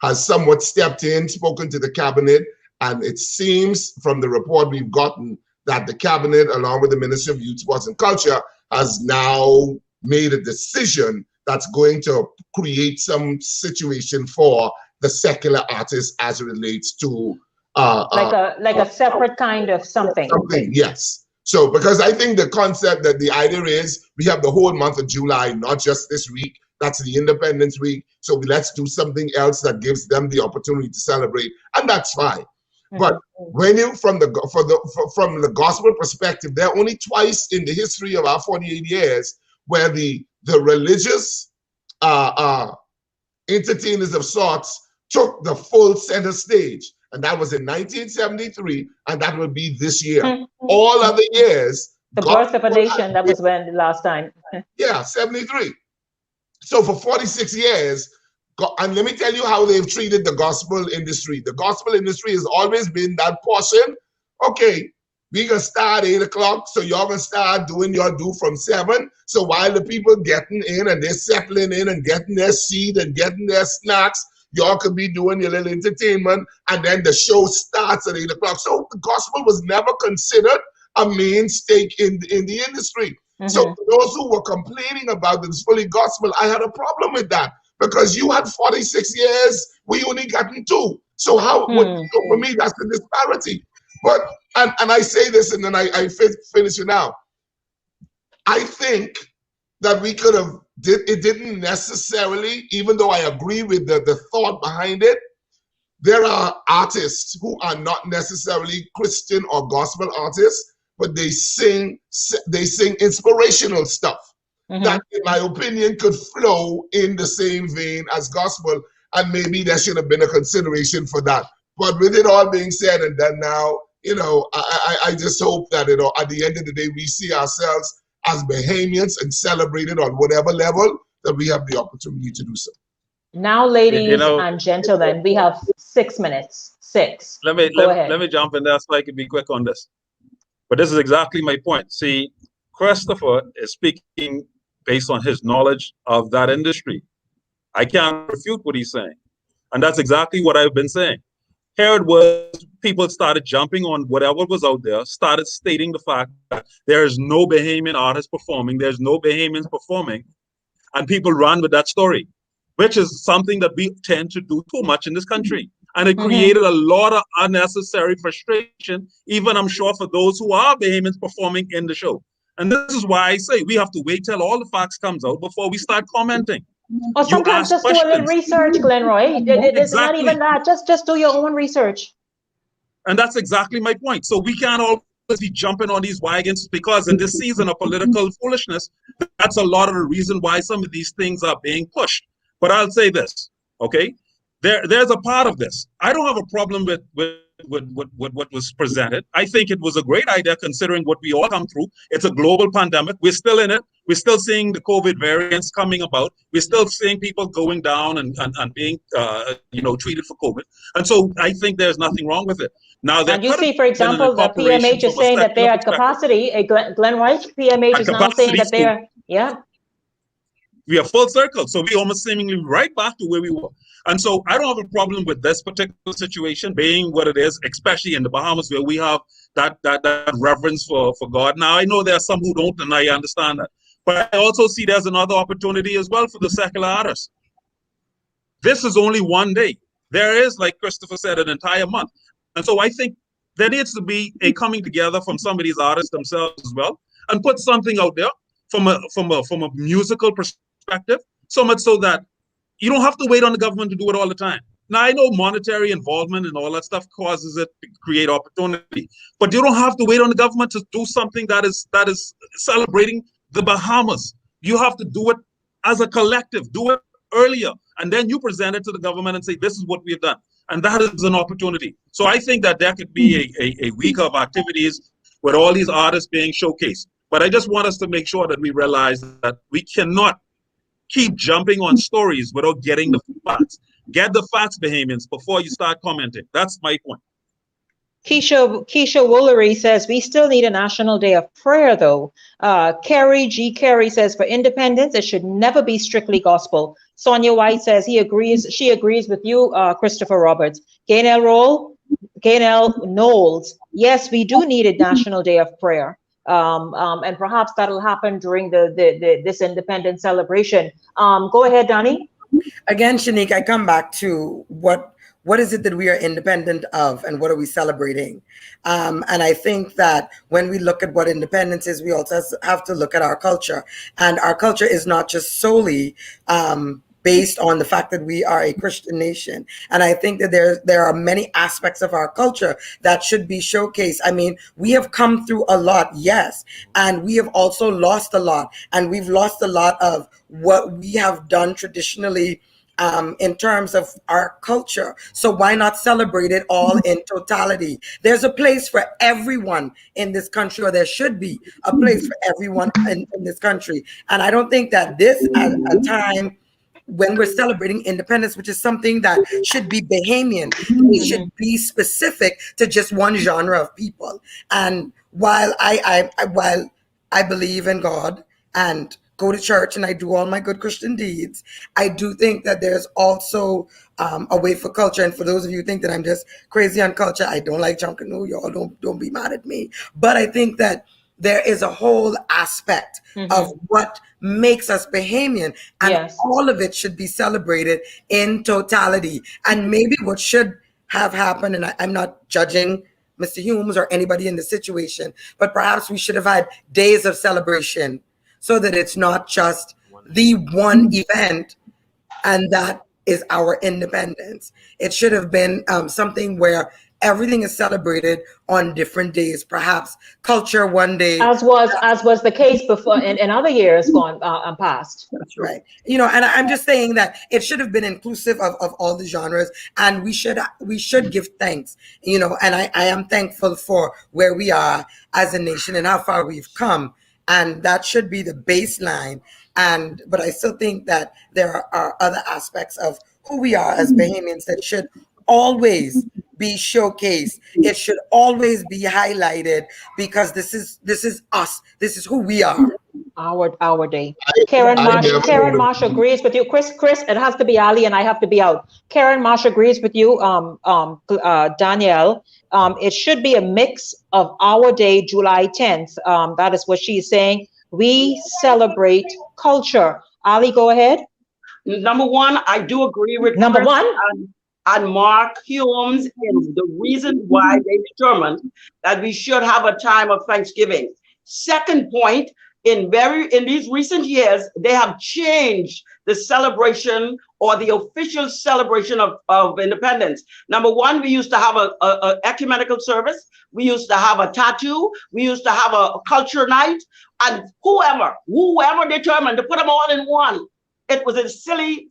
S3: has somewhat stepped in, spoken to the cabinet, and it seems from the report we've gotten that the cabinet, along with the Minister of Youth Sports and Culture, has now made a decision that's going to create some situation for the secular artists as it relates to
S4: like a separate kind of something.
S3: Something, yes. So because I think the concept that the idea is we have the whole month of July, not just this week. That's the Independence Week. So let's do something else that gives them the opportunity to celebrate, and that's fine. But when you from the gospel perspective, there are only twice in the history of our 48 years where the religious entertainers of sorts took the full center stage, and that was in 1973, and that will be this year. All other years,
S4: the birth of a nation, that was when the last time.
S3: Yeah, 73. So for 46 years, and let me tell you how they've treated the gospel industry. The gospel industry has always been that portion. Okay, we gonna start 8 o'clock, so y'all gonna start doing your due from 7. So while the people getting in and they're settling in and getting their seat and getting their snacks, y'all could be doing your little entertainment, and then the show starts at 8 o'clock. So the gospel was never considered a main stake in the industry. So for those who were complaining about this fully gospel, I had a problem with that, because you had 46 years, we only gotten 2. So how, for me, that's the disparity. But, and I say this and then I finish it now. I think that we could have it didn't necessarily, even though I agree with the thought behind it, there are artists who are not necessarily Christian or gospel artists, but they sing inspirational stuff that, in my opinion, could flow in the same vein as gospel, and maybe there should have been a consideration for that. But with it all being said and done now, I just hope that at the end of the day, we see ourselves as Bahamians and celebrate it on whatever level that we have the opportunity to do so.
S4: Now, ladies and gentlemen, we have 6 minutes. Let
S8: me jump in there so I can be quick on this. But this is exactly my point. See, Christopher is speaking based on his knowledge of that industry. I can't refute what he's saying. And that's exactly what I've been saying. Here it was, people started jumping on whatever was out there, started stating the fact that there is no Bahamian artist performing, there's no Bahamians performing, and people run with that story, which is something that we tend to do too much in this country. And it created a lot of unnecessary frustration, even I'm sure for those who are Bahamians performing in the show. And this is why I say we have to wait till all the facts comes out before we start commenting.
S4: Or sometimes just do a little research, Glenroy. It's not even that. Just do your own research.
S8: And that's exactly my point. So we can't always be jumping on these wagons, because in this season of political foolishness, that's a lot of the reason why some of these things are being pushed. But I'll say this, okay? There's a part of this. I don't have a problem with what was presented. I think it was a great idea considering what we all come through. It's a global pandemic. We're still in it. We're still seeing the COVID variants coming about. We're still seeing people going down and being treated for COVID. And so I think there's nothing wrong with it. Now,
S4: and you see, for example, the PMH is saying that they're at capacity. Glenroy, PMH is now saying that they're,
S8: we are full circle. So we almost seemingly right back to where we were. And so I don't have a problem with this particular situation being what it is, especially in the Bahamas, where we have that reverence for God. Now, I know there are some who don't, and I understand that. But I also see there's another opportunity as well for the secular artists. This is only one day. There is, like Christopher said, an entire month. And so I think there needs to be a coming together from some of these artists themselves as well, and put something out there from a musical perspective, so much so that you don't have to wait on the government to do it all the time. Now, I know monetary involvement and all that stuff causes it to create opportunity, but you don't have to wait on the government to do something that is celebrating the Bahamas. You have to do it as a collective, do it earlier, and then you present it to the government and say, this is what we've done. And that is an opportunity. So I think that there could be a week of activities with all these artists being showcased. But I just want us to make sure that we realize that we cannot keep jumping on stories without getting the facts. Get the facts, Bahamians, before you start commenting. That's my point.
S4: Keisha Woolery says, we still need a national day of prayer, though. Carrie Carey says, for independence, it should never be strictly gospel. Sonia White says she agrees with you, Christopher Roberts. Gaynell Knowles, yes, we do need a national day of prayer. And perhaps that'll happen during this independence celebration. Go ahead, Donnie.
S7: Again, Shanique, I come back to what is it that we are independent of, and what are we celebrating? And I think that when we look at what independence is, we also have to look at our culture. And our culture is not just solely based on the fact that we are a Christian nation. And I think that there are many aspects of our culture that should be showcased. I mean, we have come through a lot, yes, and we have also lost a lot. And we've lost a lot of what we have done traditionally in terms of our culture. So why not celebrate it all in totality? There's a place for everyone in this country, or there should be a place for everyone in this country. And I don't think that this at a time when we're celebrating independence, which is something that should be Bahamian, it should be specific to just one genre of people. And while I believe in God and go to church and I do all my good Christian deeds, I do think that there's also a way for culture. And for those of you who think that I'm just crazy on culture, I don't like Junkanoo, y'all don't be mad at me. But I think that there is a whole aspect of what makes us Bahamian, and all of it should be celebrated in totality. And maybe what should have happened, and I'm not judging Mr. Humes or anybody in the situation, but perhaps we should have had days of celebration so that it's not just the one event and that is our independence. It should have been something where everything is celebrated on different days, perhaps culture one day.
S4: As was the case before in other years gone past.
S7: That's right. You know, and I'm just saying that it should have been inclusive of all the genres, and we should give thanks, you know, and I am thankful for where we are as a nation and how far we've come. And that should be the baseline. But I still think that there are other aspects of who we are as Bahamians that should always be showcased. It should always be highlighted, because this is us. This is who we are.
S4: Our day. Karen Marsh agrees with you. Chris, it has to be Ali and I have to be out. Karen Marsh agrees with you, Danielle. It should be a mix of our day, July 10th. That is what she's saying. We celebrate culture. Ali, go ahead.
S6: Number one, I do agree with
S4: number
S6: Chris
S4: one
S6: and Mark Humes is the reason why they determined that we should have a time of Thanksgiving. Second point, in these recent years, they have changed the celebration or the official celebration of independence. Number one, we used to have a ecumenical service. We used to have a tattoo. We used to have a culture night. And whoever determined to put them all in one, it was a silly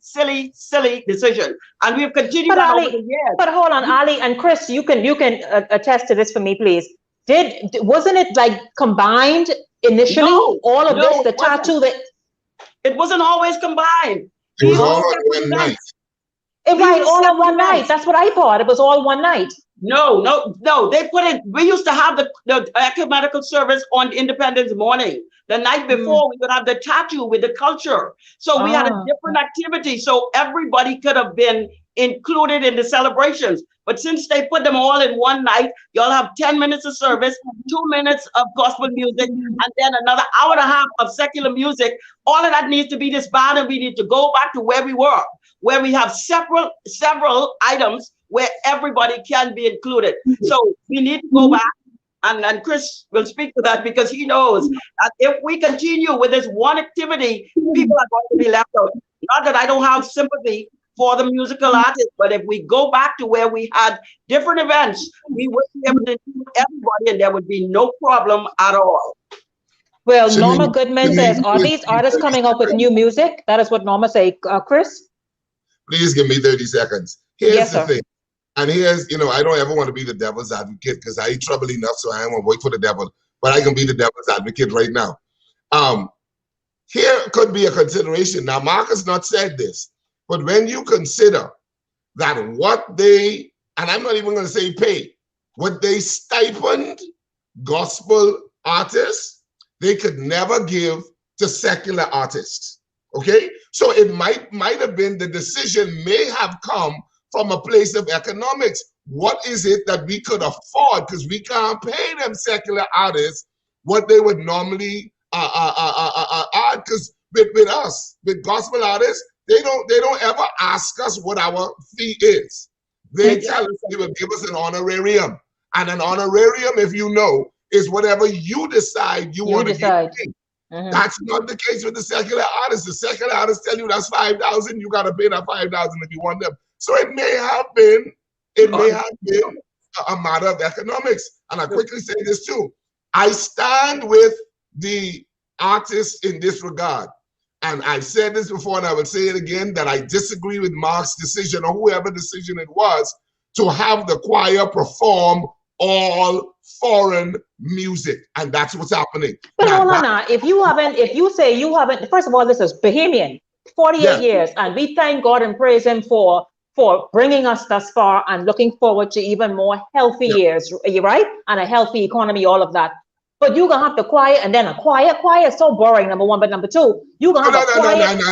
S6: decision. And we've continued that over the years.
S4: But hold on, Ali and Chris, you can attest to this for me, please. Wasn't it like combined initially?
S6: No,
S4: all of this, the tattoo that
S6: it wasn't always combined.
S3: It was all on one night.
S4: Right, all on one night. That's what I thought. It was all one night.
S6: No. They put it. We used to have the ecumenical service on Independence morning. The night before, we would have the tattoo with the culture. So we had a different activity. So everybody could have been included in the celebrations. But since they put them all in one night, you'll have 10 minutes of service, 2 minutes of gospel music, and then another hour and a half of secular music. All of that needs to be disbanded. We need to go back to where we were, where we have several items where everybody can be included. So we need to go back. And Chris will speak to that, because he knows that if we continue with this one activity, people are going to be left out. Not that I don't have sympathy for the musical artists, but if we go back to where we had different events, we would be able to include everybody and there would be no problem at all.
S4: Well, Norma Goodman says, are these artists coming up with new music? That is what Norma says. Chris?
S3: Please give me 30 seconds. Here's the thing. And here's, you know, I don't ever want to be the devil's advocate, because I eat trouble enough, so I don't want to wait for the devil. But I can be the devil's advocate right now. Here could be a consideration. Now, Mark has not said this, but when you consider that what they, and I'm not even going to say pay, what they stipend gospel artists, they could never give to secular artists. Okay? So it might have been, the decision may have come from a place of economics. What is it that we could afford? Because we can't pay them secular artists what they would normally add. Because with us, with gospel artists, they don't ever ask us what our fee is. They tell us they will give us an honorarium. And an honorarium, if you know, is whatever you decide you want to give. That's not the case with the secular artists. The secular artists tell you that's $5,000. You got to pay that $5,000 if you want them. So it may have been a matter of economics. And I quickly say this too. I stand with the artists in this regard. And I've said this before, and I will say it again, that I disagree with Mark's decision, or whoever decision it was, to have the choir perform all foreign music. And that's what's happening.
S4: But hold on now. If you say you haven't, first of all, this is Bahamian, 48 years. And we thank God and praise him for bringing us thus far and looking forward to even more healthy years, right? And a healthy economy, all of that. But you're going to have the choir, and then a choir is so boring, number one. But number two, you're going to have a choir.
S3: No.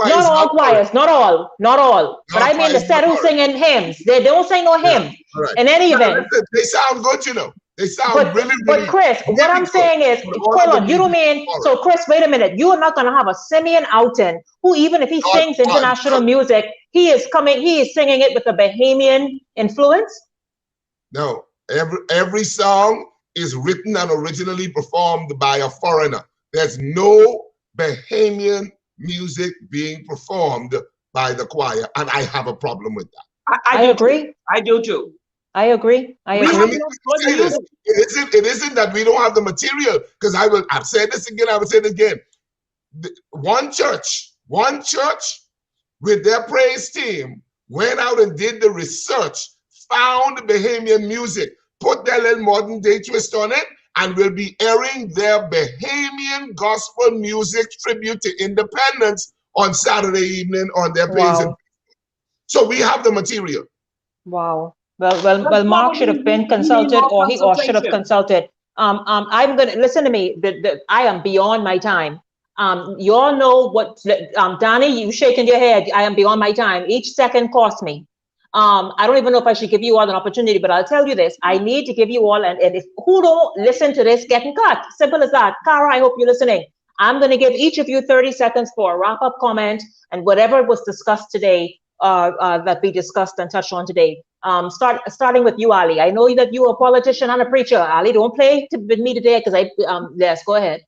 S4: Not all choirs, not all. But I mean the set who singing hymns. They don't sing no hymn in any event.
S3: They sound good, you know. They sound really
S4: But Chris, what I'm saying is, hold on, you don't mean, so Chris, wait a minute. You are not going to have a Simeon Outen, who even if he sings international music, he is singing it with a Bahamian influence?
S3: No, every song is written and originally performed by a foreigner. there's no Bahamian music being performed by the choir, and I have a problem with that.
S4: I agree.
S6: I do too.
S4: I agree.
S3: It isn't that we don't have the material, because I've said this again, I will say it again. One church with their praise team went out and did the research, found Bahamian music, put their little modern day twist on it, and will be airing their Bahamian gospel music tribute to independence on Saturday evening on their page.
S4: Wow.
S3: So we have the material.
S4: Wow. Well, Mark should have been consulted, or he should have consulted. I'm gonna listen to me. I am beyond my time. You all know what, Donnie, you shaking your head. I am beyond my time. Each second costs me. I don't even know if I should give you all an opportunity, but I'll tell you this. I need to give you all, and if who don't listen to this, getting cut. Simple as that. Cara, I hope you're listening. I'm going to give each of you 30 seconds for a wrap-up comment and whatever was discussed today, that we discussed and touched on today. Starting with you, Ali. I know that you're a politician and a preacher. Ali, don't play with me today, because yes, go ahead.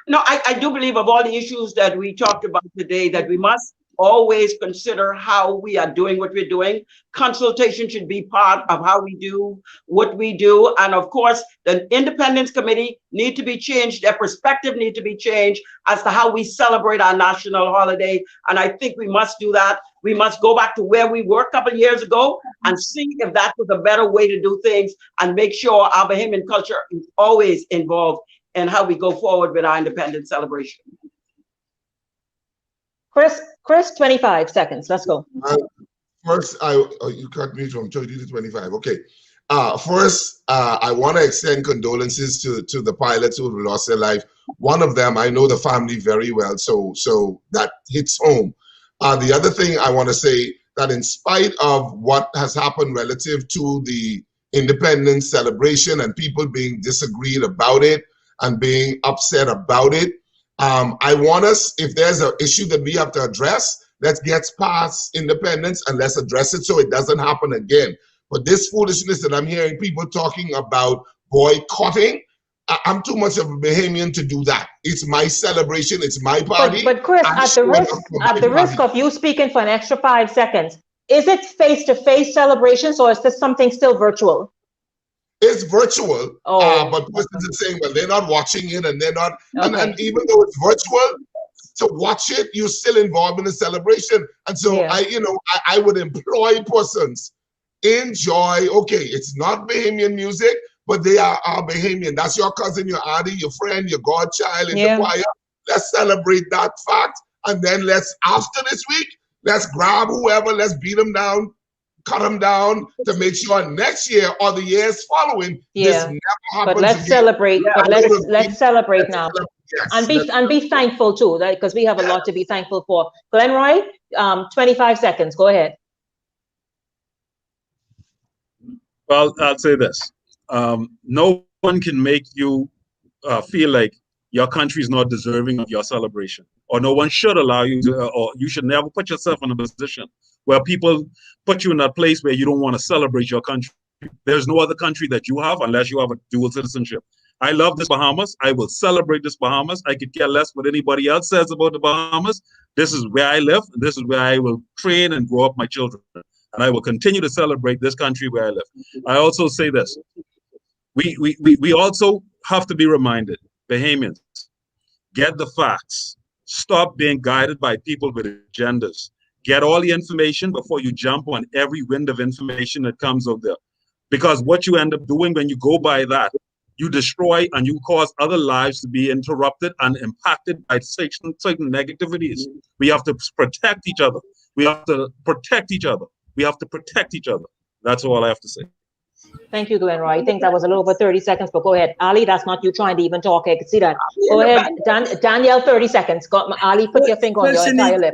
S6: No, I do believe of all the issues that we talked about today, that we must always consider how we are doing what we're doing. Consultation should be part of how we do what we do. And of course, the Independence Committee need to be changed. Their perspective need to be changed as to how we celebrate our national holiday. And I think we must do that. We must go back to where we were a couple of years ago and see if that was a better way to do things, and make sure our Bahamian culture is always involved in how we go forward with our independence celebration.
S4: Chris, 25 seconds. Let's go.
S3: First, you cut me from 30 to 25. Okay. First, I want to extend condolences to the pilots who lost their life. One of them, I know the family very well, so that hits home. The other thing I want to say, that in spite of what has happened relative to the independence celebration and people being disagreed about it and being upset about it, I want us, if there's an issue that we have to address, let's get past independence and let's address it so it doesn't happen again. But this foolishness that I'm hearing people talking about boycotting, I'm too much of a Bahamian to do that. It's my celebration, it's my party.
S4: But Chris, at the risk of you speaking for an extra 5 seconds, is it face-to-face celebrations, or is this something still virtual?
S3: It's virtual, but persons are saying, well, they're not watching it, and they're not, and even though it's virtual, to watch it, you're still involved in the celebration. And so I would employ persons, enjoy, okay, it's not Bahamian music, but they are Bahamian. That's your cousin, your auntie, your friend, your godchild in the choir. Let's celebrate that fact. And then after this week, let's grab whoever, let's beat them down, cut them down, to make sure next year or the years following, this never happens.
S4: But let's
S3: again.
S4: Celebrate. But let's celebrate now.
S3: Yes,
S4: and be thankful too, because we have a lot to be thankful for. Glenroy, 25 seconds. Go ahead.
S8: Well, I'll say this. No one can make you feel like your country is not deserving of your celebration, or no one should allow you to, or you should never put yourself in a position where people put you in that place where you don't want to celebrate your country. There's no other country that you have unless you have a dual citizenship. I love this Bahamas. I will celebrate this Bahamas. I could care less what anybody else says about the Bahamas. This is where I live. This is where I will train and grow up my children. And I will continue to celebrate this country where I live. I also say this. We also have to be reminded, Bahamians, get the facts. Stop being guided by people with agendas. Get all the information before you jump on every wind of information that comes out there. Because what you end up doing when you go by that, you destroy and you cause other lives to be interrupted and impacted by certain negativities. We have to protect each other. We have to protect each other. We have to protect each other. That's all I have to say.
S4: Thank you, Glenroy. I think that was a little over 30 seconds, but go ahead. Ali, that's not you trying to even talk. I can see that. Go ahead, Danielle, 30 seconds. Ali, put your finger on your entire lip.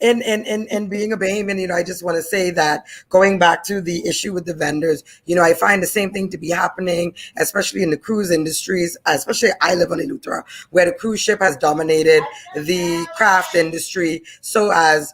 S7: In being a Bahamian, I just want to say that going back to the issue with the vendors, I find the same thing to be happening, especially in the cruise industries, especially I live on Eleuthera, where the cruise ship has dominated the craft industry, so as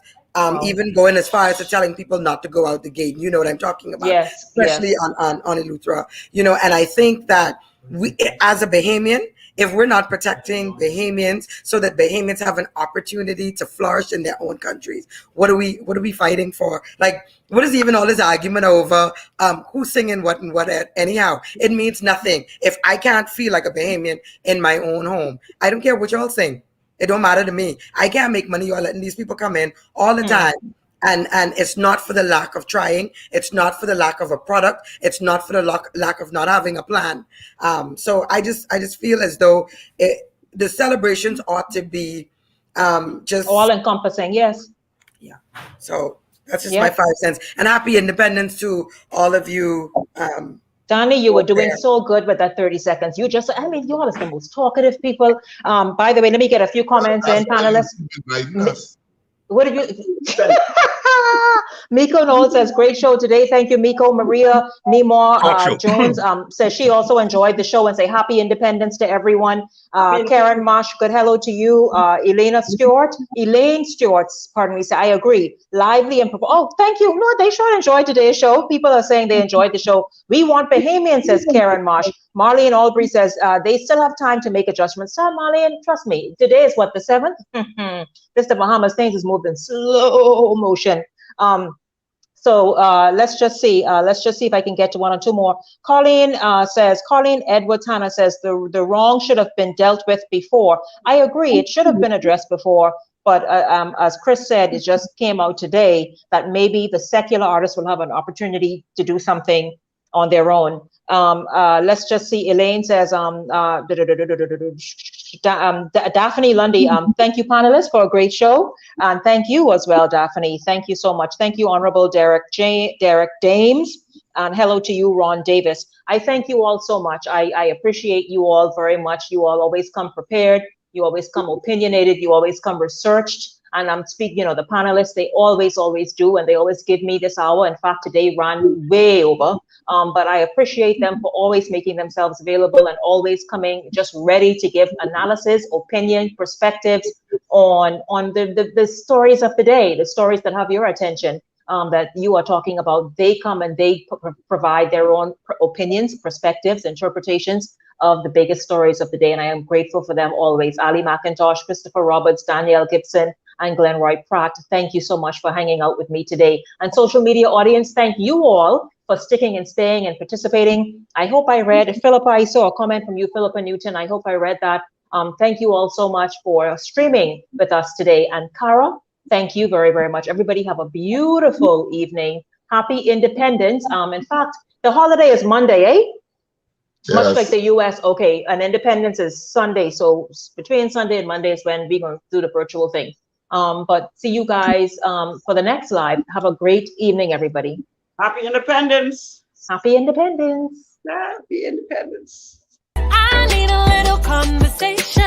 S7: even going as far as to telling people not to go out the gate. You know what I'm talking about, especially on Eleuthera. And I think that we, as a Bahamian, if we're not protecting Bahamians so that Bahamians have an opportunity to flourish in their own countries, what are we fighting for? Like, what is even all this argument over who's singing what and what? Anyhow, it means nothing if I can't feel like a Bahamian in my own home. I don't care what y'all sing. It don't matter to me. I can't make money. Y'all letting these people come in all the time. And it's not for the lack of trying. It's not for the lack of a product. It's not for the lack of not having a plan. So I just feel as though the celebrations ought to be just
S4: all encompassing. Yes.
S7: Yeah. So that's just my 5 cents. And happy Independence to all of you.
S4: Donnie, you were doing so good with that 30 seconds. You just, I mean, you all are the most talkative people. By the way, let me get a few comments in, panelists. What did you? Miko Noel says, great show today. Thank you, Miko. Maria Nemor Jones says she also enjoyed the show and say happy Independence to everyone. Karen Mosh, good hello to you. Elaine Stewart, pardon me, say I agree. Lively and, oh, thank you. No, they sure enjoyed today's show. People are saying they enjoyed the show. We want Bahamian, says Karen Mosh. Marlene Albury says they still have time to make adjustments. So Marlene, trust me, today is what, the 7th? This the Bahamas, things is moving slow motion. So let's just see if I can get to one or two more. Colleen Edwards Hannah says the wrong should have been dealt with before. I agree, it should have been addressed before, but as Chris said, it just came out today that maybe the secular artists will have an opportunity to do something on their own. Let's just see. Elaine says, Daphne Lundy, thank you, panelists, for a great show. And thank you as well, Daphne. Thank you so much. Thank you, Honorable Derek Dames. And hello to you, Ron Davis. I thank you all so much. I appreciate you all very much. You all always come prepared. You always come opinionated. You always come researched. And I'm speaking, the panelists, they always do, and they always give me this hour. In fact, today ran way over. But I appreciate them for always making themselves available and always coming just ready to give analysis, opinion, perspectives on the stories of the day, the stories that have your attention, that you are talking about. They come and they provide their own opinions, perspectives, interpretations of the biggest stories of the day. And I am grateful for them always. Ali McIntosh, Christopher Roberts, Danielle Gibson, and Glenroy Pratt. Thank you so much for hanging out with me today. And social media audience, thank you all for sticking and staying and participating. I hope I read, Philippa, I saw a comment from you, Philippa Newton. I hope I read that. Thank you all so much for streaming with us today. And Cara, thank you very, very much. Everybody have a beautiful evening. Happy Independence. In fact, the holiday is Monday, eh? Yes. Much like the US, okay, and Independence is Sunday. So between Sunday and Monday is when we're going to do the virtual thing. But see you guys for the next live. Have a great evening, everybody.
S6: Happy Independence.
S4: Happy Independence.
S6: Happy Independence.
S2: I need a little conversation.